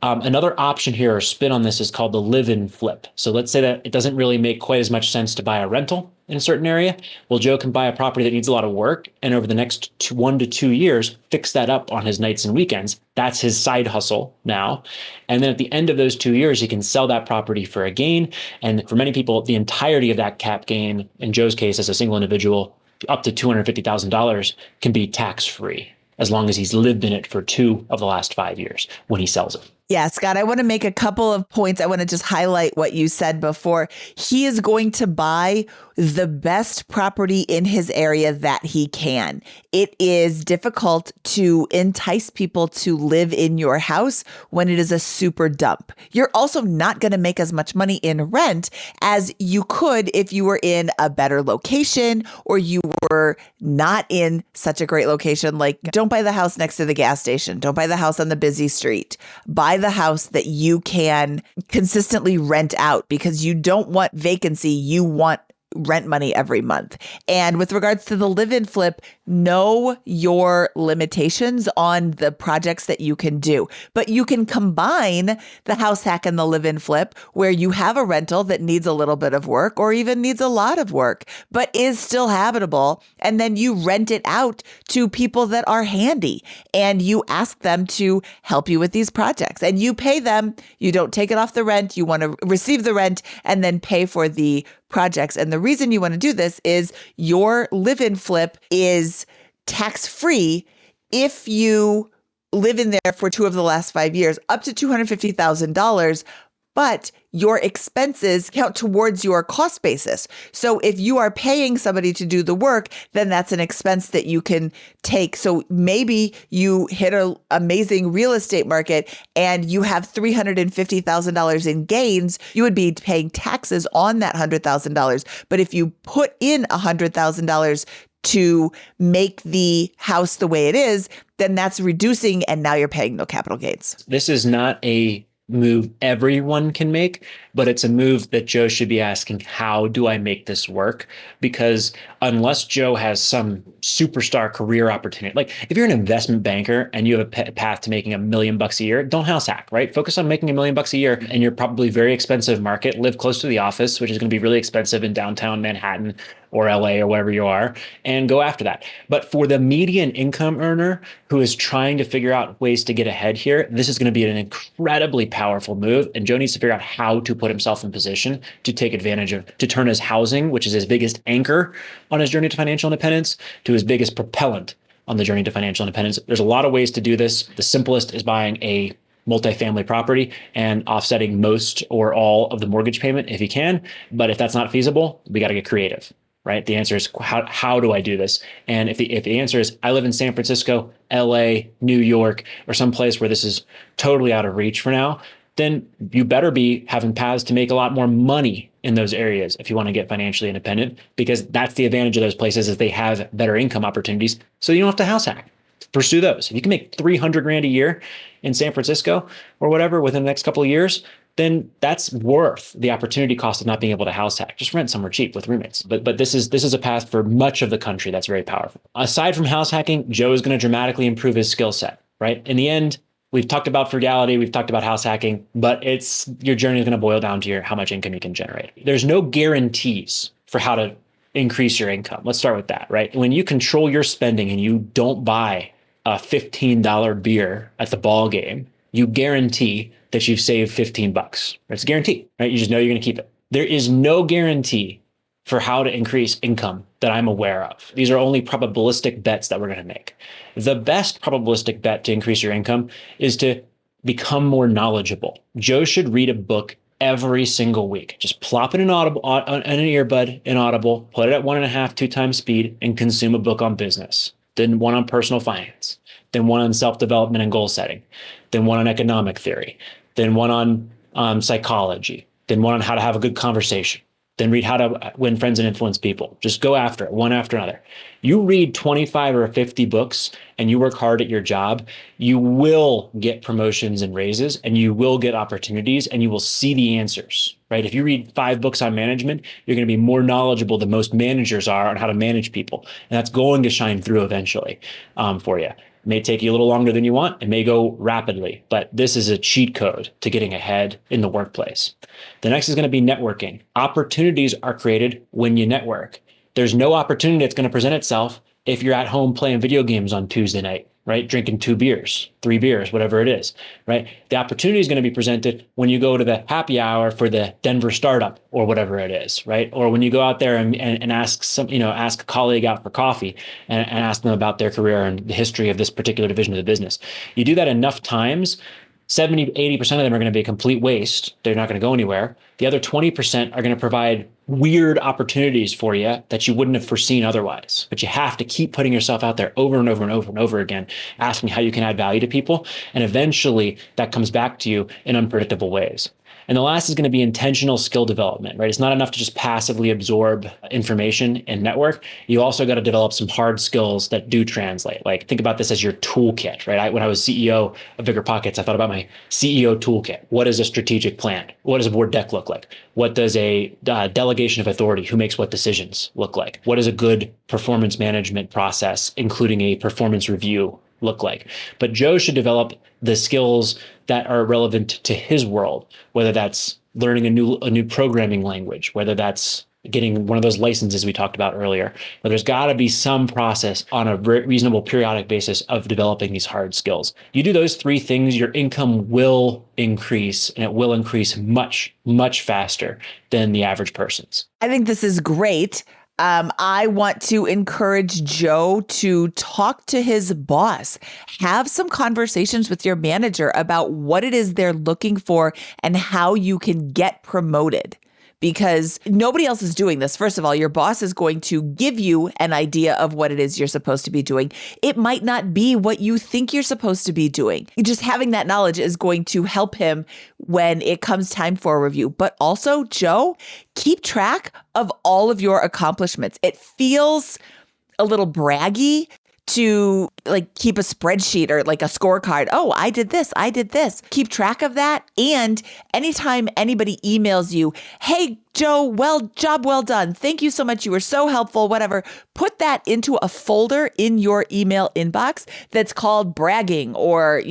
Another option here or spin on this is called the live-in flip. So let's say that it doesn't really make quite as much sense to buy a rental in a certain area. Well, Joe can buy a property that needs a lot of work, and over the next 1 to 2 years, fix that up on his nights and weekends. That's his side hustle now. And then at the end of those 2 years, he can sell that property for a gain. And for many people, the entirety of that cap gain, in Joe's case as a single individual, up to $250,000 can be tax-free as long as he's lived in it for 2 of the last 5 years when he sells it. Yeah, Scott, I want to make a couple of points. I want to just highlight what you said before. He is going to buy the best property in his area that he can. It is difficult to entice people to live in your house when it is a super dump. You're also not going to make as much money in rent as you could if you were in a better location or you were not in such a great location. Like, don't buy the house next to the gas station. Don't buy the house on the busy street. Buy the house that you can consistently rent out because you don't want vacancy. You want rent money every month. And with regards to the live-in flip, know your limitations on the projects that you can do. But you can combine the house hack and the live-in flip where you have a rental that needs a little bit of work or even needs a lot of work, but is still habitable. And then you rent it out to people that are handy and you ask them to help you with these projects and you pay them. You don't take it off the rent. You want to receive the rent and then pay for the projects. And the reason you want to do this is your live-in flip is tax-free if you live in there for 2 of the last 5 years, up to $250,000, but your expenses count towards your cost basis. So if you are paying somebody to do the work, then that's an expense that you can take. So maybe you hit an amazing real estate market and you have $350,000 in gains, you would be paying taxes on that $100,000. But if you put in $100,000 to make the house the way it is, then that's reducing and now you're paying no capital gains. This is not a move everyone can make, but it's a move that Joe should be asking, how do I make this work? Because unless Joe has some superstar career opportunity, like if you're an investment banker and you have a path to making $1 million a year, don't house hack, right? Focus on making $1 million a year and you're probably very expensive market, live close to the office, which is going to be really expensive in downtown Manhattan or LA or wherever you are, and go after that. But for the median income earner who is trying to figure out ways to get ahead here, this is going to be an incredibly powerful move. And Joe needs to figure out how to put himself in position to take advantage of, to turn his housing, which is his biggest anchor on his journey to financial independence, to his biggest propellant on the journey to financial independence. There's a lot of ways to do this. The simplest is buying a multifamily property and offsetting most or all of the mortgage payment if you can. But if that's not feasible, we got to get creative. Right? The answer is, how do I do this? And if the answer is, I live in San Francisco, LA, New York, or some place where this is totally out of reach for now, then you better be having paths to make a lot more money in those areas if you want to get financially independent, because that's the advantage of those places is they have better income opportunities. So you don't have to house hack. Pursue those. If you can make $300,000 a year in San Francisco or whatever within the next couple of years, then that's worth the opportunity cost of not being able to house hack. Just rent somewhere cheap with roommates. But this is a path for much of the country that's very powerful. Aside from house hacking, Joe is going to dramatically improve his skill set, right? In the end, we've talked about frugality, we've talked about house hacking, but your journey is going to boil down to how much income you can generate. There's no guarantees for how to increase your income. Let's start with that, right? When you control your spending and you don't buy a $15 beer at the ball game, you guarantee that you've saved $15. It's a guarantee, right? You just know you're going to keep it. There is no guarantee for how to increase income that I'm aware of. These are only probabilistic bets that we're going to make. The best probabilistic bet to increase your income is to become more knowledgeable. Joe should read a book every single week. Just plop it in Audible, on an earbud in Audible, put it at 1.5, 2 times speed, and consume a book on business, then one on personal finance, then one on self-development and goal setting, then one on economic theory, then one on psychology, then one on how to have a good conversation, then read How to Win Friends and Influence People. Just go after it, one after another. You read 25 or 50 books and you work hard at your job, you will get promotions and raises, and you will get opportunities, and you will see the answers, right? If you read 5 books on management, you're going to be more knowledgeable than most managers are on how to manage people. And that's going to shine through eventually for you. It may take you a little longer than you want. It may go rapidly, but this is a cheat code to getting ahead in the workplace. The next is going to be networking. Opportunities are created when you network. There's no opportunity that's going to present itself if you're at home playing video games on Tuesday night, right? Drinking 2 beers, 3 beers, whatever it is, right? The opportunity is going to be presented when you go to the happy hour for the Denver startup or whatever it is, right? Or when you go out there and ask ask a colleague out for coffee and ask them about their career and the history of this particular division of the business. You do that enough times, 70, 80% of them are going to be a complete waste. They're not going to go anywhere. The other 20% are going to provide weird opportunities for you that you wouldn't have foreseen otherwise. But you have to keep putting yourself out there over and over and over and over again, asking how you can add value to people. And eventually that comes back to you in unpredictable ways. And the last is going to be intentional skill development, right? It's not enough to just passively absorb information and network. You also got to develop some hard skills that do translate. Like, think about this as your toolkit, right? When I was CEO of BiggerPockets, I thought about my CEO toolkit. What is a strategic plan? What does a board deck look like? What does a delegation of authority, who makes what decisions, look like? What is a good performance management process, including a performance review, look like? But Joe should develop the skills that are relevant to his world, whether that's learning a new programming language, whether that's getting one of those licenses we talked about earlier. But there's got to be some process on a reasonable periodic basis of developing these hard skills. You do those 3 things, your income will increase, and it will increase much, much faster than the average person's. I think this is great. I want to encourage Joe to talk to his boss, have some conversations with your manager about what it is they're looking for and how you can get promoted. Because nobody else is doing this. First of all, your boss is going to give you an idea of what it is you're supposed to be doing. It might not be what you think you're supposed to be doing. Just having that knowledge is going to help him when it comes time for a review. But also, Joe, keep track of all of your accomplishments. It feels a little braggy to keep a spreadsheet or like a scorecard. Oh, I did this. I did this. Keep track of that. And anytime anybody emails you, hey, Joe, job well done. Thank you so much. You were so helpful, whatever. Put that into a folder in your email inbox that's called bragging or,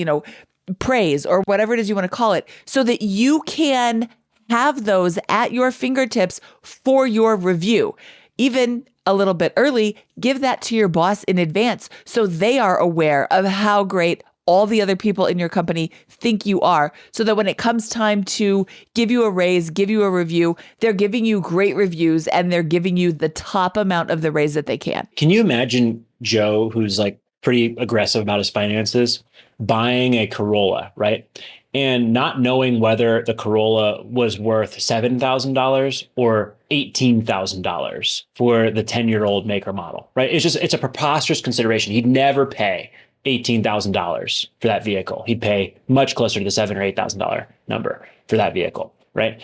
praise or whatever it is you want to call it, so that you can have those at your fingertips for your review. Even a little bit early, give that to your boss in advance so they are aware of how great all the other people in your company think you are, so that when it comes time to give you a raise, give you a review, they're giving you great reviews and they're giving you the top amount of the raise that they can. Can you imagine Joe, who's pretty aggressive about his finances, buying a Corolla, right? And not knowing whether the Corolla was worth $7,000 or $18,000 for the 10-year-old make or model, right? It's a preposterous consideration. He'd never pay $18,000 for that vehicle. He'd pay much closer to the $7,000 or $8,000 number for that vehicle, right?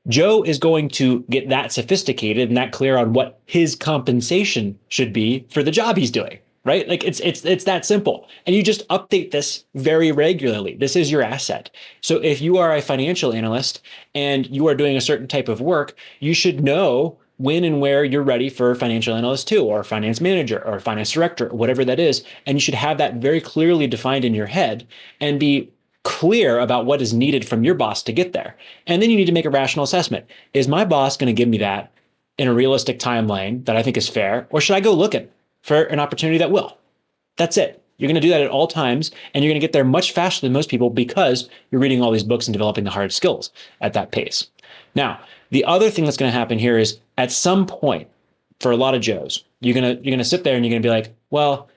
Joe is going to get that sophisticated and that clear on what his compensation should be for the job he's doing. Right? It's that simple. And you just update this very regularly. This is your asset. So if you are a financial analyst and you are doing a certain type of work, you should know when and where you're ready for a financial analyst 2 or a finance manager or a finance director, or whatever that is. And you should have that very clearly defined in your head and be clear about what is needed from your boss to get there. And then you need to make a rational assessment. Is my boss going to give me that in a realistic timeline that I think is fair? Or should I go looking for an opportunity that will? That's it. You're going to do that at all times, and you're going to get there much faster than most people because you're reading all these books and developing the hard skills at that pace. Now, the other thing that's going to happen here is at some point, for a lot of Joes, you're going to sit there and you're going to be like, well,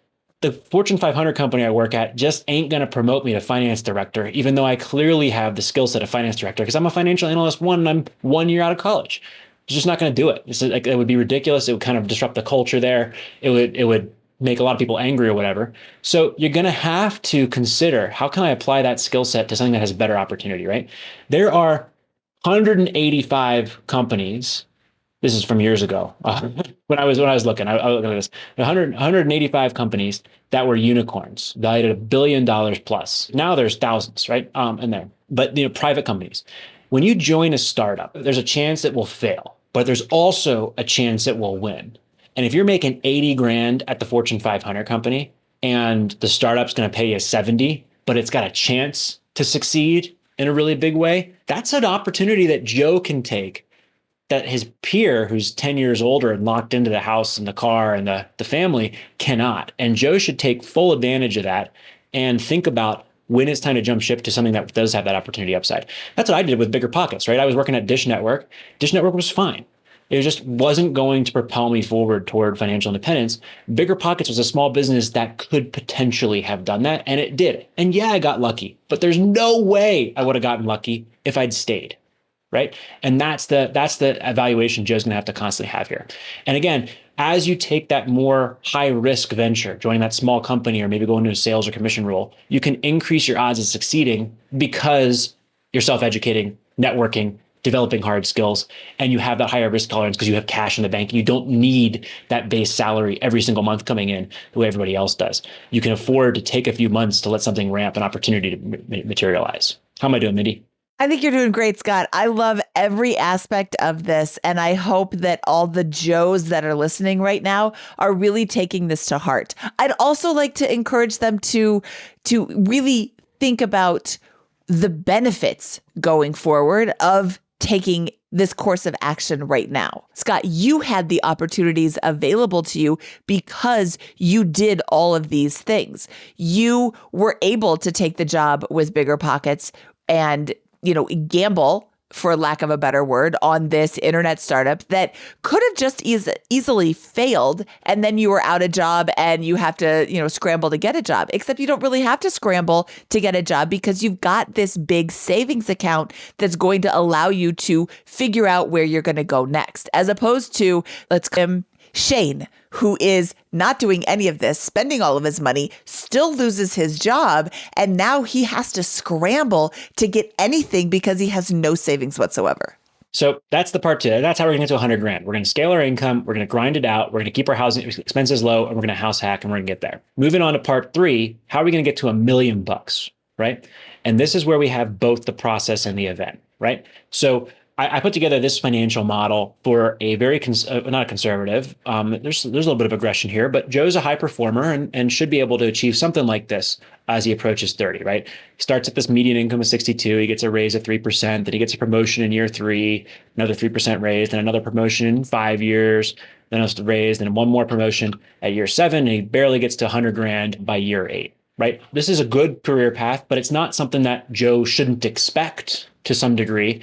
the Fortune 500 company I work at just ain't going to promote me to finance director, even though I clearly have the skill set of finance director because I'm a financial analyst 1 and I'm 1 year out of college. It's just not going to do it. It would be ridiculous. It would kind of disrupt the culture there. It would make a lot of people angry or whatever. So you're going to have to consider, how can I apply that skill set to something that has a better opportunity, right? There are 185 companies. This is from years ago. When I was looking, I was looking at this. 185 companies that were unicorns, valued at $1 billion plus. Now there's thousands, right? In there. But private companies. When you join a startup, there's a chance it will fail, but there's also a chance it will win. And if you're making 80 grand at the Fortune 500 company and the startup's going to pay you 70, but it's got a chance to succeed in a really big way, that's an opportunity that Joe can take that his peer, who's 10 years older and locked into the house and the car and the family, cannot. And Joe should take full advantage of that and think about when it's time to jump ship to something that does have that opportunity upside. That's what I did with BiggerPockets, right? I was working at Dish Network. Dish Network was fine. It just wasn't going to propel me forward toward financial independence. BiggerPockets was a small business that could potentially have done that, and it did. And yeah, I got lucky, but there's no way I would have gotten lucky if I'd stayed, right? And that's the evaluation Joe's going to have to constantly have here. And again, as you take that more high risk venture, joining that small company or maybe going into a sales or commission role, you can increase your odds of succeeding because you're self-educating, networking, developing hard skills, and you have that higher risk tolerance because you have cash in the bank. You don't need that base salary every single month coming in the way everybody else does. You can afford to take a few months to let something ramp, an opportunity to materialize. How am I doing, Mindy? I think you're doing great, Scott. I love every aspect of this. And I hope that all the Joes that are listening right now are really taking this to heart. I'd also like to encourage them to really think about the benefits going forward of taking this course of action right now. Scott, you had the opportunities available to you because you did all of these things. You were able to take the job with BiggerPockets and gamble, for lack of a better word, on this internet startup that could have just easily failed. And then you were out of job and you have to, scramble to get a job, except you don't really have to scramble to get a job because you've got this big savings account that's going to allow you to figure out where you're going to go next, as opposed to, Shane, who is not doing any of this, spending all of his money, still loses his job, and now he has to scramble to get anything because he has no savings whatsoever. So that's the part two. That's how we're going to get to 100 grand. We're going to scale our income. We're going to grind it out. We're going to keep our housing expenses low, and we're going to house hack, and we're going to get there. Moving on to part three, how are we going to get to $1 million, right? And this is where we have both the process and the event, right? So I put together this financial model for a very, not a conservative, there's a little bit of aggression here, but Joe's a high performer and should be able to achieve something like this as he approaches 30, right? He starts at this median income of 62, he gets a raise of 3%, then he gets a promotion in year 3, another 3% raise, then another promotion in 5 years, then a raise, then one more promotion at year 7, and he barely gets to 100 grand by year 8, right? This is a good career path, but it's not something that Joe shouldn't expect to some degree,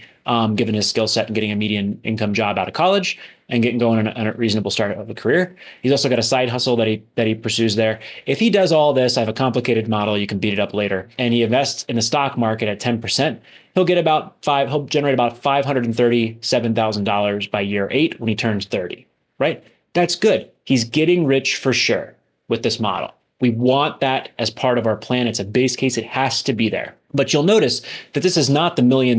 given his skill set and getting a median income job out of college and getting going on a reasonable start of a career. He's also got a side hustle that he pursues there. If he does all this, I have a complicated model. You can beat it up later. And he invests in the stock market at 10%. He'll generate about $537,000 by year 8 when he turns 30, right? That's good. He's getting rich for sure with this model. We want that as part of our plan. It's a base case. It has to be there. But you'll notice that this is not the $1 million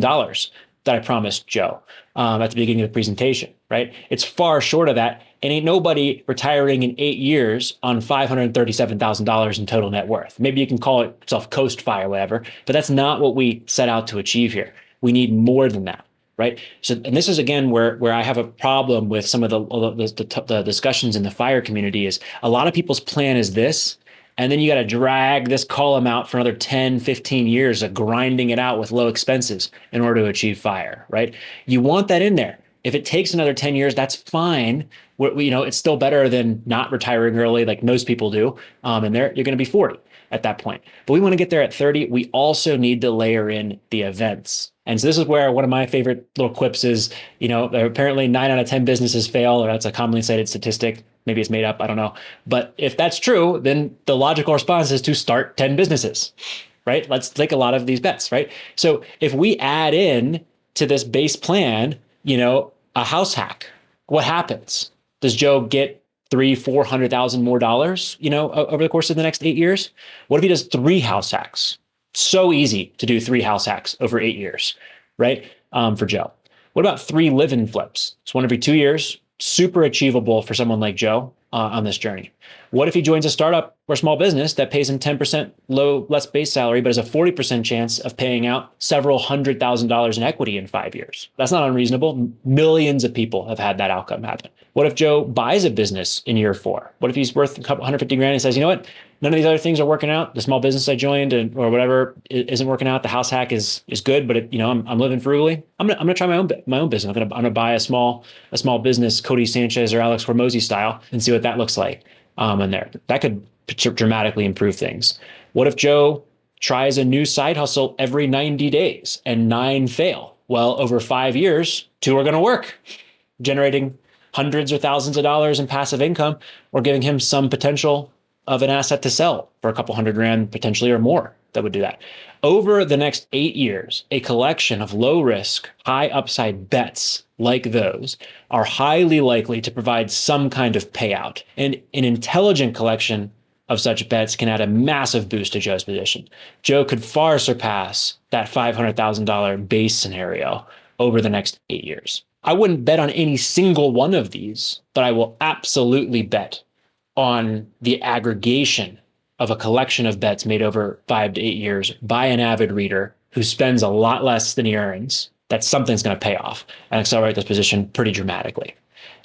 that I promised Joe at the beginning of the presentation, right? It's far short of that. And ain't nobody retiring in 8 years on $537,000 in total net worth. Maybe you can call it self-coast fi or whatever, but that's not what we set out to achieve here. We need more than that, right? So, and this is again where I have a problem with some of the discussions in the FIRE community is a lot of people's plan is this, and then you got to drag this column out for another 10, 15 years of grinding it out with low expenses in order to achieve FIRE, right? You want that in there. If it takes another 10 years, that's fine. It's still better than not retiring early like most people do. And you're going to be 40 at that point. But we want to get there at 30. We also need to layer in the events. And so this is where one of my favorite little quips is, apparently 9 out of 10 businesses fail, or that's a commonly cited statistic. Maybe it's made up, I don't know. But if that's true, then the logical response is to start 10 businesses, right? Let's take a lot of these bets, right? So if we add in to this base plan, a house hack, what happens? Does Joe get $400,000 more dollars, over the course of the next 8 years? What if he does 3 house hacks? So easy to do 3 house hacks over 8 years, right? For Joe. What about 3 live-in flips? It's one every 2 years, super achievable for someone like Joe on this journey. What if he joins a startup or small business that pays him 10% less base salary, but has a 40% chance of paying out several $100,000 in equity in 5 years? That's not unreasonable. Millions of people have had that outcome happen. What if Joe buys a business in year 4? What if he's worth a couple 150 grand and says, you know what? None of these other things are working out. The small business I joined or whatever isn't working out. The house hack is good, but I'm living frugally. I'm gonna try my own business. I'm gonna buy a small business, Cody Sanchez or Alex Hormozy style, and see what that looks like. In there, that could dramatically improve things. What if Joe tries a new side hustle every 90 days and 9 fail? Well, over 5 years, 2 are going to work, generating hundreds or thousands of dollars in passive income, or giving him some potential of an asset to sell for a couple $100,000 potentially or more that would do that. Over the next 8 years, a collection of low risk, high upside bets like those are highly likely to provide some kind of payout. And an intelligent collection of such bets can add a massive boost to Joe's position. Joe could far surpass that $500,000 base scenario over the next 8 years. I wouldn't bet on any single one of these, but I will absolutely bet on the aggregation of a collection of bets made over 5 to 8 years by an avid reader who spends a lot less than he earns, that something's going to pay off and accelerate this position pretty dramatically.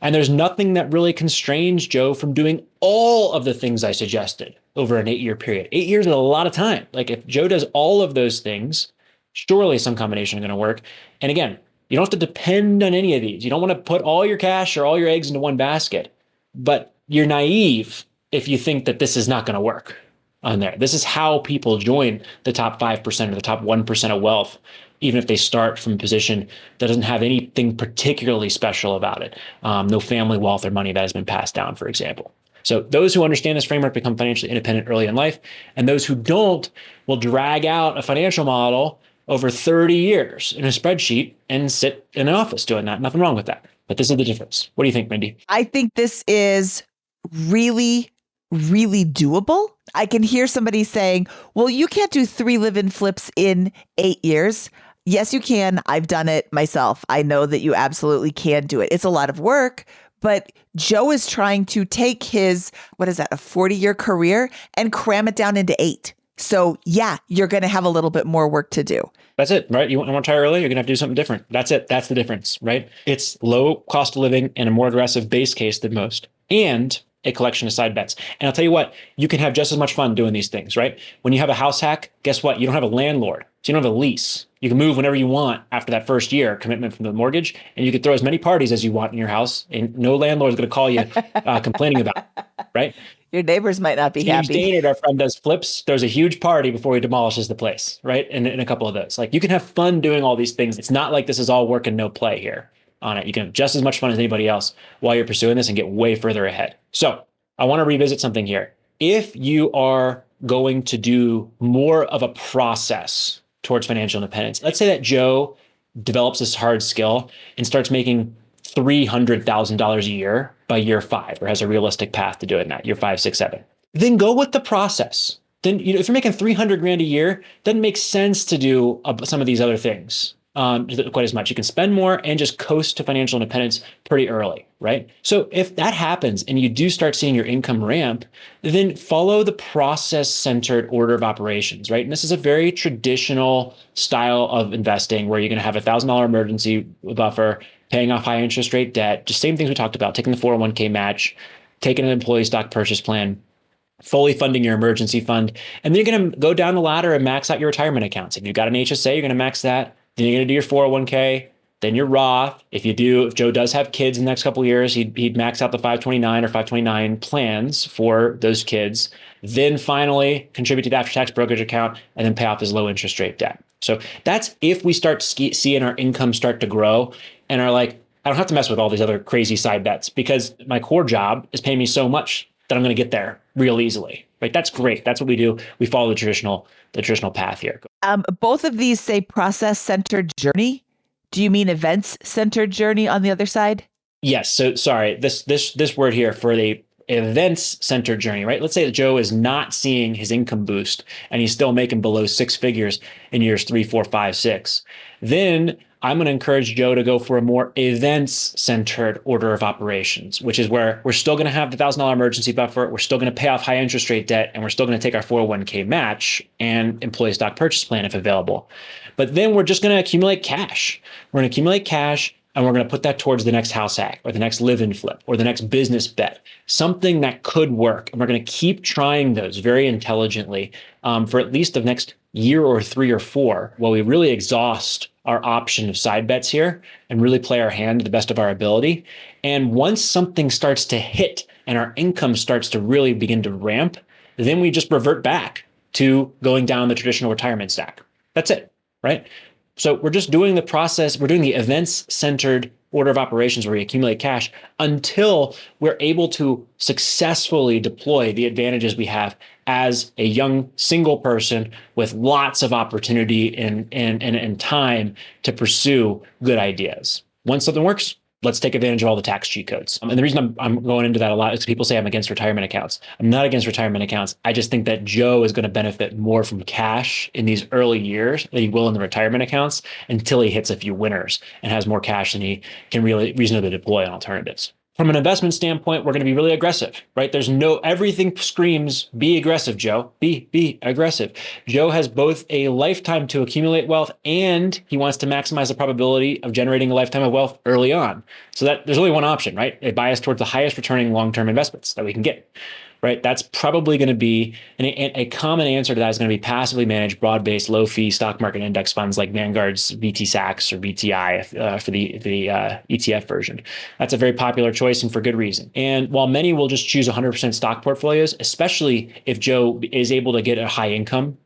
And there's nothing that really constrains Joe from doing all of the things I suggested over an 8-year period. 8 years is a lot of time. Like if Joe does all of those things, surely some combination is going to work. And again, you don't have to depend on any of these. You don't want to put all your cash or all your eggs into one basket, but you're naive if you think that this is not going to work on there. This is how people join the top 5% or the top 1% of wealth, even if they start from a position that doesn't have anything particularly special about it. No family wealth or money that has been passed down, for example. So those who understand this framework become financially independent early in life, and those who don't will drag out a financial model over 30 years in a spreadsheet and sit in an office doing that. Nothing wrong with that. But this is the difference. What do you think, Mindy? I think this is really, really doable. I can hear somebody saying, well, you can't do 3 live-in flips in 8 years. Yes, you can. I've done it myself. I know that you absolutely can do it. It's a lot of work, but Joe is trying to take his, a 40-year career and cram it down into 8. So yeah, you're going to have a little bit more work to do. That's it, right? You want to try early, you're going to have to do something different. That's it. That's the difference, right? It's low cost of living and a more aggressive base case than most, and a collection of side bets. And I'll tell you what, you can have just as much fun doing these things, right? When you have a house hack, guess what? You don't have a landlord. So you don't have a lease. You can move whenever you want after that first year commitment from the mortgage, and you can throw as many parties as you want in your house, and no landlord is going to call you complaining about it, right? Your neighbors might not be happy. Steve Dainard, our friend, does flips. There's a huge party before he demolishes the place, right? And a couple of those. Like, you can have fun doing all these things. It's not like this is all work and no play here on it. You can have just as much fun as anybody else while you're pursuing this and get way further ahead. So I want to revisit something here. If you are going to do more of a process towards financial independence, let's say that Joe develops this hard skill and starts making $300,000 a year by year 5, or has a realistic path to doing that, year 5, 6, 7. Then go with the process. Then, if you're making 300 grand a year, it doesn't make sense to do some of these other things quite as much. You can spend more and just coast to financial independence pretty early, right? So if that happens and you do start seeing your income ramp, then follow the process-centered order of operations, right? And this is a very traditional style of investing where you're going to have $1,000 emergency buffer, paying off high interest rate debt, just same things we talked about, taking the 401k match, taking an employee stock purchase plan, fully funding your emergency fund. And then you're going to go down the ladder and max out your retirement accounts. If you've got an HSA, you're going to max that. Then you're going to do your 401k, then your Roth. If Joe does have kids in the next couple of years, he'd max out the 529 or 529 plans for those kids. Then finally contribute to the after-tax brokerage account and then pay off his low interest rate debt. So that's if we start seeing our income start to grow and are like, I don't have to mess with all these other crazy side bets because my core job is paying me so much that I'm going to get there real easily, right? That's great. That's what we do. We follow the traditional path here. Both of these say process-centered journey. Do you mean events-centered journey on the other side? Yes. So sorry, this word here for the events-centered journey, right? Let's say that Joe is not seeing his income boost and he's still making below six figures in years 3, 4, 5, 6. Then I'm going to encourage Joe to go for a more events-centered order of operations, which is where we're still going to have the $1,000 emergency buffer. We're still going to pay off high interest rate debt, and we're still going to take our 401k match and employee stock purchase plan if available. But then we're just going to accumulate cash. We're going to accumulate cash, and we're going to put that towards the next house hack or the next live-in flip or the next business bet, something that could work. And we're going to keep trying those very intelligently for at least the next year or 3 or 4 while we really exhaust our option of side bets here and really play our hand to the best of our ability. And once something starts to hit and our income starts to really begin to ramp, then we just revert back to going down the traditional retirement stack. That's it, right? So we're just doing the process. We're doing the events-centered order of operations where we accumulate cash until we're able to successfully deploy the advantages we have as a young single person with lots of opportunity and time to pursue good ideas. Once something works, let's take advantage of all the tax cheat codes. And the reason I'm going into that a lot is because people say I'm against retirement accounts. I'm not against retirement accounts. I just think that Joe is going to benefit more from cash in these early years than he will in the retirement accounts until he hits a few winners and has more cash than he can really reasonably deploy on alternatives. From an investment standpoint, we're going to be really aggressive, right? Everything screams, be aggressive, Joe. Be aggressive. Joe has both a lifetime to accumulate wealth and he wants to maximize the probability of generating a lifetime of wealth early on. So that there's only one option, right? A bias towards the highest returning long-term investments that we can get. Right? That's probably going to be a common answer to that is going to be passively managed, broad-based, low-fee stock market index funds like Vanguard's VT-SAX or VTI for the ETF version. That's a very popular choice and for good reason. And while many will just choose 100% stock portfolios, especially if Joe is able to get a high income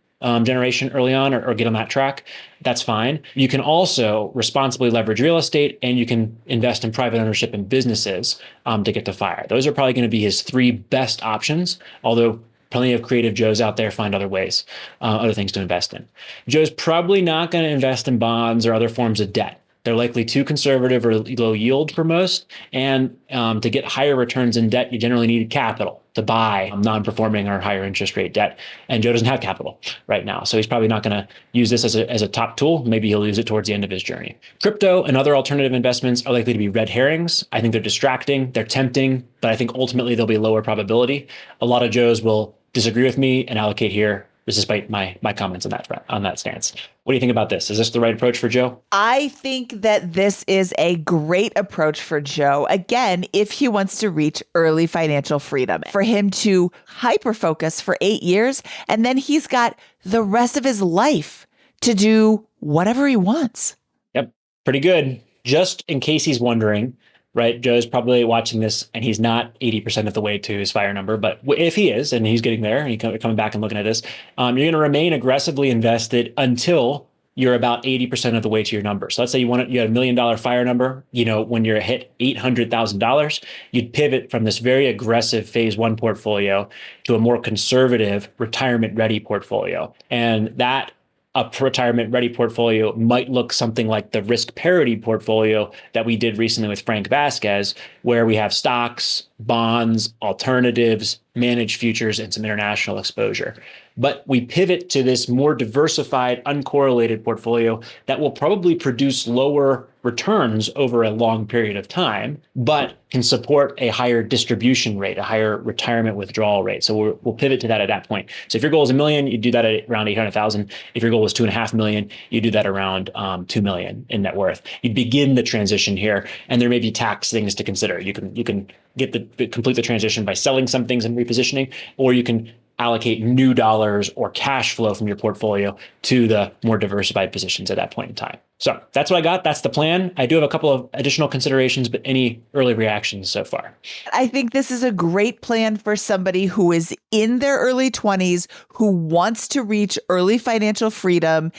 generation early on or get on that track, that's fine. You can also responsibly leverage real estate and you can invest in private ownership and businesses to get to FIRE. Those are probably going to be his 3 best options, although plenty of creative Joes out there find other ways, other things to invest in. Joe's probably not going to invest in bonds or other forms of debt. They're likely too conservative or low yield for most. And to get higher returns in debt, you generally need capital to buy non-performing or higher interest rate debt. And Joe doesn't have capital right now. So he's probably not going to use this as a top tool. Maybe he'll use it towards the end of his journey. Crypto and other alternative investments are likely to be red herrings. I think they're distracting, they're tempting, but I think ultimately they'll be lower probability. A lot of Joes will disagree with me and allocate here, despite my comments on that stance. What do you think about this? Is this the right approach for Joe? I think that this is a great approach for Joe. Again, if he wants to reach early financial freedom, for him to hyper focus for 8 years, and then he's got the rest of his life to do whatever he wants. Yep, pretty good. Just in case he's wondering, right? Joe's probably watching this and he's not 80% of the way to his FIRE number, but if he is, and he's getting there and he's coming back and looking at this, you're going to remain aggressively invested until you're about 80% of the way to your number. So let's say you had $1 million FIRE number, when you're hit $800,000, you'd pivot from this very aggressive phase 1 portfolio to a more conservative retirement ready portfolio. And that a retirement ready portfolio might look something like the risk parity portfolio that we did recently with Frank Vasquez, where we have stocks, bonds, alternatives, managed futures, and some international exposure. But we pivot to this more diversified, uncorrelated portfolio that will probably produce lower returns over a long period of time, but can support a higher distribution rate, a higher retirement withdrawal rate. So we'll pivot to that at that point. So if your goal is $1 million, you do that at around 800,000. If your goal is $2.5 million, you do that around $2 million in net worth. You begin the transition here, and there may be tax things to consider. You can complete the transition by selling some things and repositioning, or you can allocate new dollars or cash flow from your portfolio to the more diversified positions at that point in time. So that's what I got. That's the plan. I do have a couple of additional considerations, but any early reactions so far? I think this is a great plan for somebody who is in their early 20s, who wants to reach early financial freedom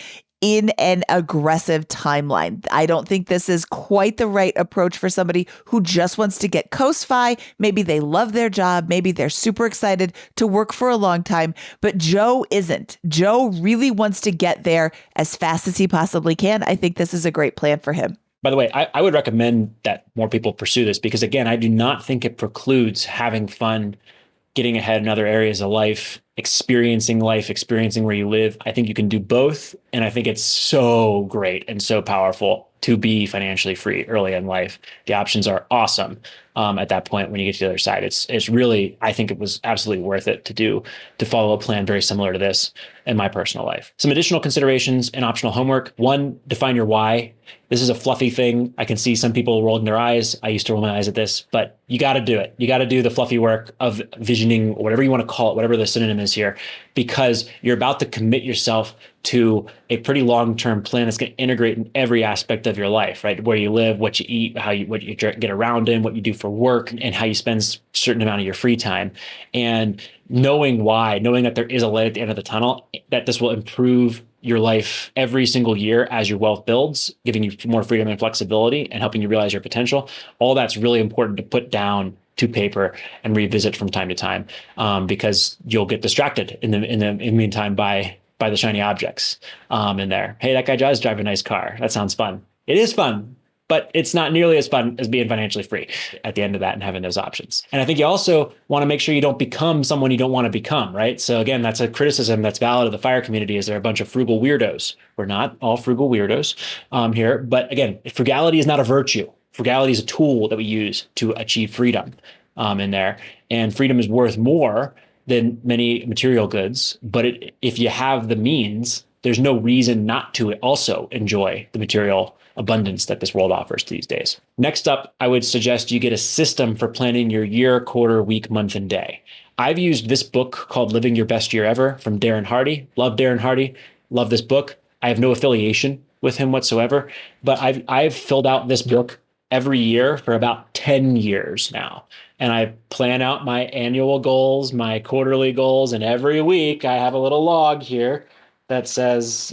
in an aggressive timeline. I don't think this is quite the right approach for somebody who just wants to get coast-fi. Maybe they love their job. Maybe they're super excited to work for a long time, but Joe isn't. Joe really wants to get there as fast as he possibly can. I think this is a great plan for him. By the way, I would recommend that more people pursue this because, again, I do not think it precludes having fun, getting ahead in other areas of life, experiencing where you live. I think you can do both. And I think it's so great and so powerful to be financially free early in life. The options are awesome at that point when you get to the other side. It's really, I think it was absolutely worth it to follow a plan very similar to this in my personal life. Some additional considerations and optional homework. One, define your why. This is a fluffy thing. I can see some people rolling their eyes. I used to roll my eyes at this, but you got to do it. You got to do the fluffy work of visioning, or whatever you want to call it, whatever the synonym is here, because you're about to commit yourself to a pretty long-term plan that's going to integrate in every aspect of your life, right? Where you live, what you eat, what you get around in, what you do for work, and how you spend a certain amount of your free time. And knowing why, knowing that there is a light at the end of the tunnel, that this will improve your life every single year as your wealth builds, giving you more freedom and flexibility and helping you realize your potential. All that's really important to put down to paper and revisit from time to time, because you'll get distracted in the meantime by the shiny objects in there. Hey, that guy does drive a nice car. That sounds fun. It is fun, but it's not nearly as fun as being financially free at the end of that and having those options. And I think you also want to make sure you don't become someone you don't want to become, right? So again, that's a criticism that's valid of the FIRE community, is they're a bunch of frugal weirdos. We're not all frugal weirdos here. But again, frugality is not a virtue. Frugality is a tool that we use to achieve freedom in there. And freedom is worth more than many material goods. But if you have the means, there's no reason not to also enjoy the material abundance that this world offers these days. Next up, I would suggest you get a system for planning your year, quarter, week, month, and day. I've used this book called Living Your Best Year Ever from Darren Hardy. Love Darren Hardy. Love this book. I have no affiliation with him whatsoever, but I've filled out this book every year for about 10 years now. And I plan out my annual goals, my quarterly goals, and every week I have a little log here that says,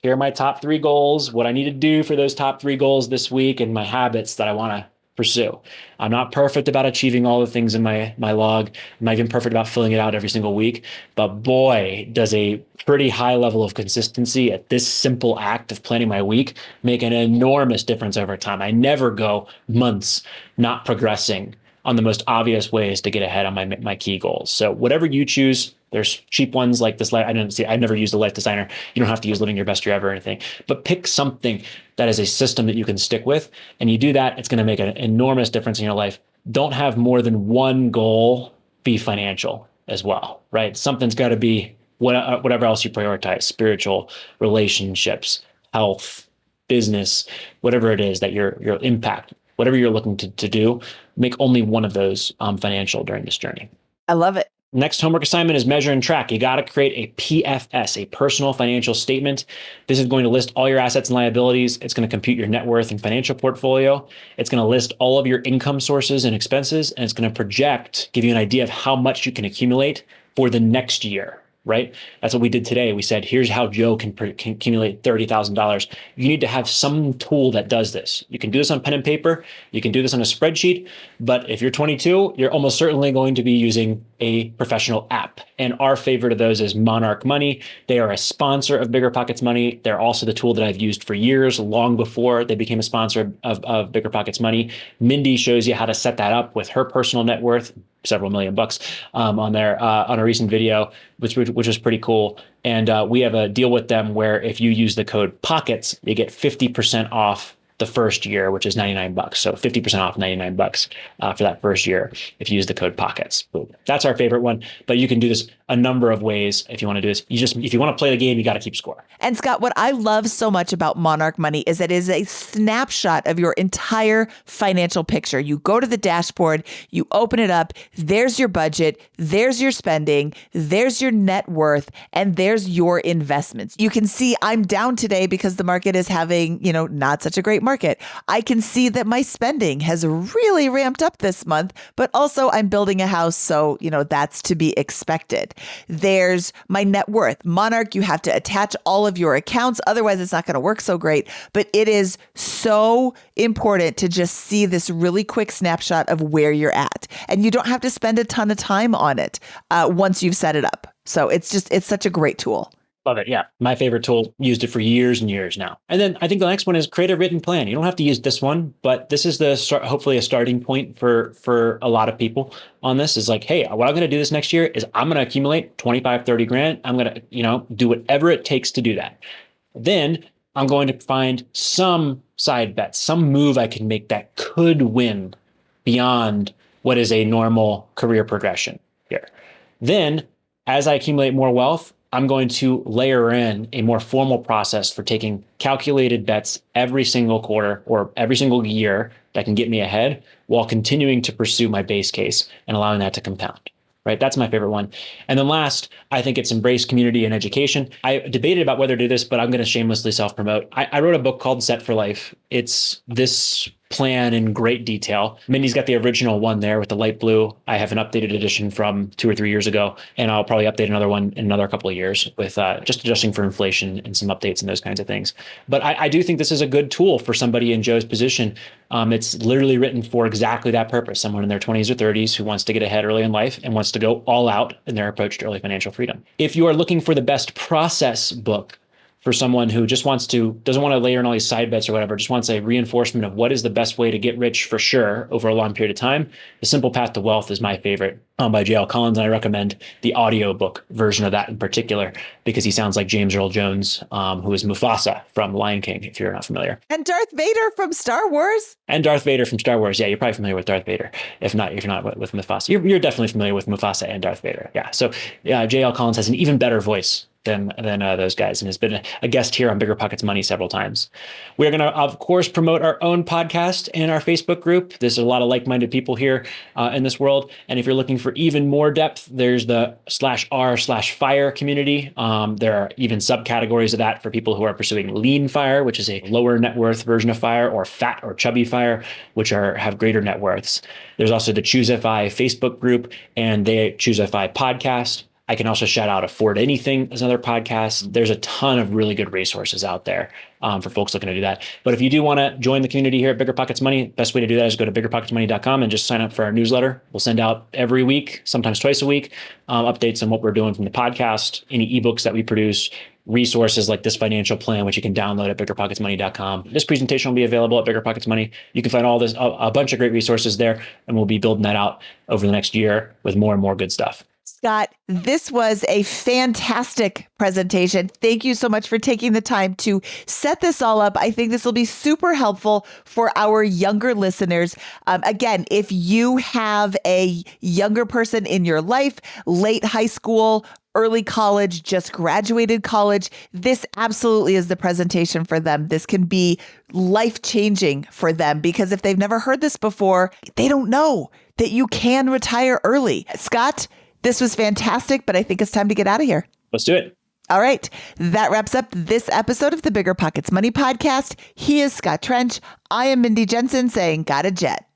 here are my top 3 goals, what I need to do for those top 3 goals this week, and my habits that I want to pursue. I'm not perfect about achieving all the things in my log. I'm not even perfect about filling it out every single week. But boy, does a pretty high level of consistency at this simple act of planning my week make an enormous difference over time. I never go months not progressing on the most obvious ways to get ahead on my key goals. So whatever you choose, there's cheap ones like this. I've never used a Life Designer. You don't have to use Living Your Best Year Ever or anything, but pick something that is a system that you can stick with. And you do that, it's going to make an enormous difference in your life. Don't have more than one goal be financial as well, right? Something's got to be whatever else you prioritize: spiritual, relationships, health, business, whatever it is that your impact, whatever you're looking to do, make only one of those financial during this journey. I love it. Next homework assignment is measure and track. You got to create a PFS, a personal financial statement. This is going to list all your assets and liabilities. It's going to compute your net worth and financial portfolio. It's going to list all of your income sources and expenses, and it's going to project, give you an idea of how much you can accumulate for the next year, right? That's what we did today. We said, here's how Joe can accumulate $30,000. You need to have some tool that does this. You can do this on pen and paper. You can do this on a spreadsheet. But if you're 22, you're almost certainly going to be using a professional app. And our favorite of those is Monarch Money. They are a sponsor of BiggerPockets Money. They're also the tool that I've used for years, long before they became a sponsor of BiggerPockets Money. Mindy shows you how to set that up with her personal net worth, several million bucks on there on a recent video, which was pretty cool. And we have a deal with them where if you use the code POCKETS, you get 50% off the first year, which is $99. So 50% off $99 for that first year if you use the code POCKETS. That's our favorite one, but you can do this a number of ways if you want to do this. If you want to play the game, you got to keep score. And Scott, what I love so much about Monarch Money is that it is a snapshot of your entire financial picture. You go to the dashboard, you open it up, there's your budget, there's your spending, there's your net worth, and there's your investments. You can see I'm down today because the market is having, not such a great market. I can see that my spending has really ramped up this month, but also I'm building a house, so, that's to be expected. There's my net worth. Monarch, you have to attach all of your accounts. Otherwise, it's not going to work so great. But it is so important to just see this really quick snapshot of where you're at. And you don't have to spend a ton of time on it once you've set it up. So it's such a great tool. Love it. Yeah. My favorite tool, used it for years and years now. And then I think the next one is create a written plan. You don't have to use this one, but this is the start, hopefully a starting point for a lot of people on this is like, hey, what I'm going to do this next year is I'm going to accumulate 25, 30 grand. I'm going to, do whatever it takes to do that. Then I'm going to find some side bets, some move I can make that could win beyond what is a normal career progression here. Then as I accumulate more wealth, I'm going to layer in a more formal process for taking calculated bets every single quarter or every single year that can get me ahead while continuing to pursue my base case and allowing that to compound. Right? That's my favorite one. And then last, I think it's embrace community and education. I debated about whether to do this, but I'm going to shamelessly self-promote. I wrote a book called Set for Life. It's this plan in great detail. Mindy's got the original one there with the light blue. I have an updated edition from 2 or 3 years ago, and I'll probably update another one in another couple of years with just adjusting for inflation and some updates and those kinds of things. But I do think this is a good tool for somebody in Joe's position. It's literally written for exactly that purpose. Someone in their 20s or 30s who wants to get ahead early in life and wants to go all out in their approach to early financial freedom. If you are looking for the best process book for someone who just doesn't want to layer in all these side bets or whatever, just wants a reinforcement of what is the best way to get rich for sure over a long period of time, The Simple Path to Wealth is my favorite, by J.L. Collins. And I recommend the audiobook version of that in particular, because he sounds like James Earl Jones, who is Mufasa from Lion King, if you're not familiar. And Darth Vader from Star Wars. And Darth Vader from Star Wars. Yeah, you're probably familiar with Darth Vader. If you're not with Mufasa. You're definitely familiar with Mufasa and Darth Vader. Yeah. So J.L. Collins has an even better voice than those guys, and has been a guest here on BiggerPockets Money several times. We're going to, of course, promote our own podcast and our Facebook group. There's a lot of like-minded people here in this world. And if you're looking for even more depth, there's the /r/fire community. There are even subcategories of that for people who are pursuing lean fire, which is a lower net worth version of fire, or fat or chubby fire, which have greater net worths. There's also the Choose FI Facebook group and the Choose FI podcast. I can also shout out Afford Anything as another podcast. There's a ton of really good resources out there for folks looking to do that. But if you do want to join the community here at BiggerPockets Money, best way to do that is go to biggerpocketsmoney.com and just sign up for our newsletter. We'll send out every week, sometimes twice a week, updates on what we're doing from the podcast, any ebooks that we produce, resources like this financial plan, which you can download at biggerpocketsmoney.com. This presentation will be available at BiggerPockets Money. You can find all this, a bunch of great resources there, and we'll be building that out over the next year with more and more good stuff. Scott, this was a fantastic presentation. Thank you so much for taking the time to set this all up. I think this will be super helpful for our younger listeners. Again, if you have a younger person in your life, late high school, early college, just graduated college, this absolutely is the presentation for them. This can be life-changing for them, because if they've never heard this before, they don't know that you can retire early. Scott, this was fantastic, but I think it's time to get out of here. Let's do it. All right. That wraps up this episode of the BiggerPockets Money Podcast. He is Scott Trench. I am Mindy Jensen saying, got a jet.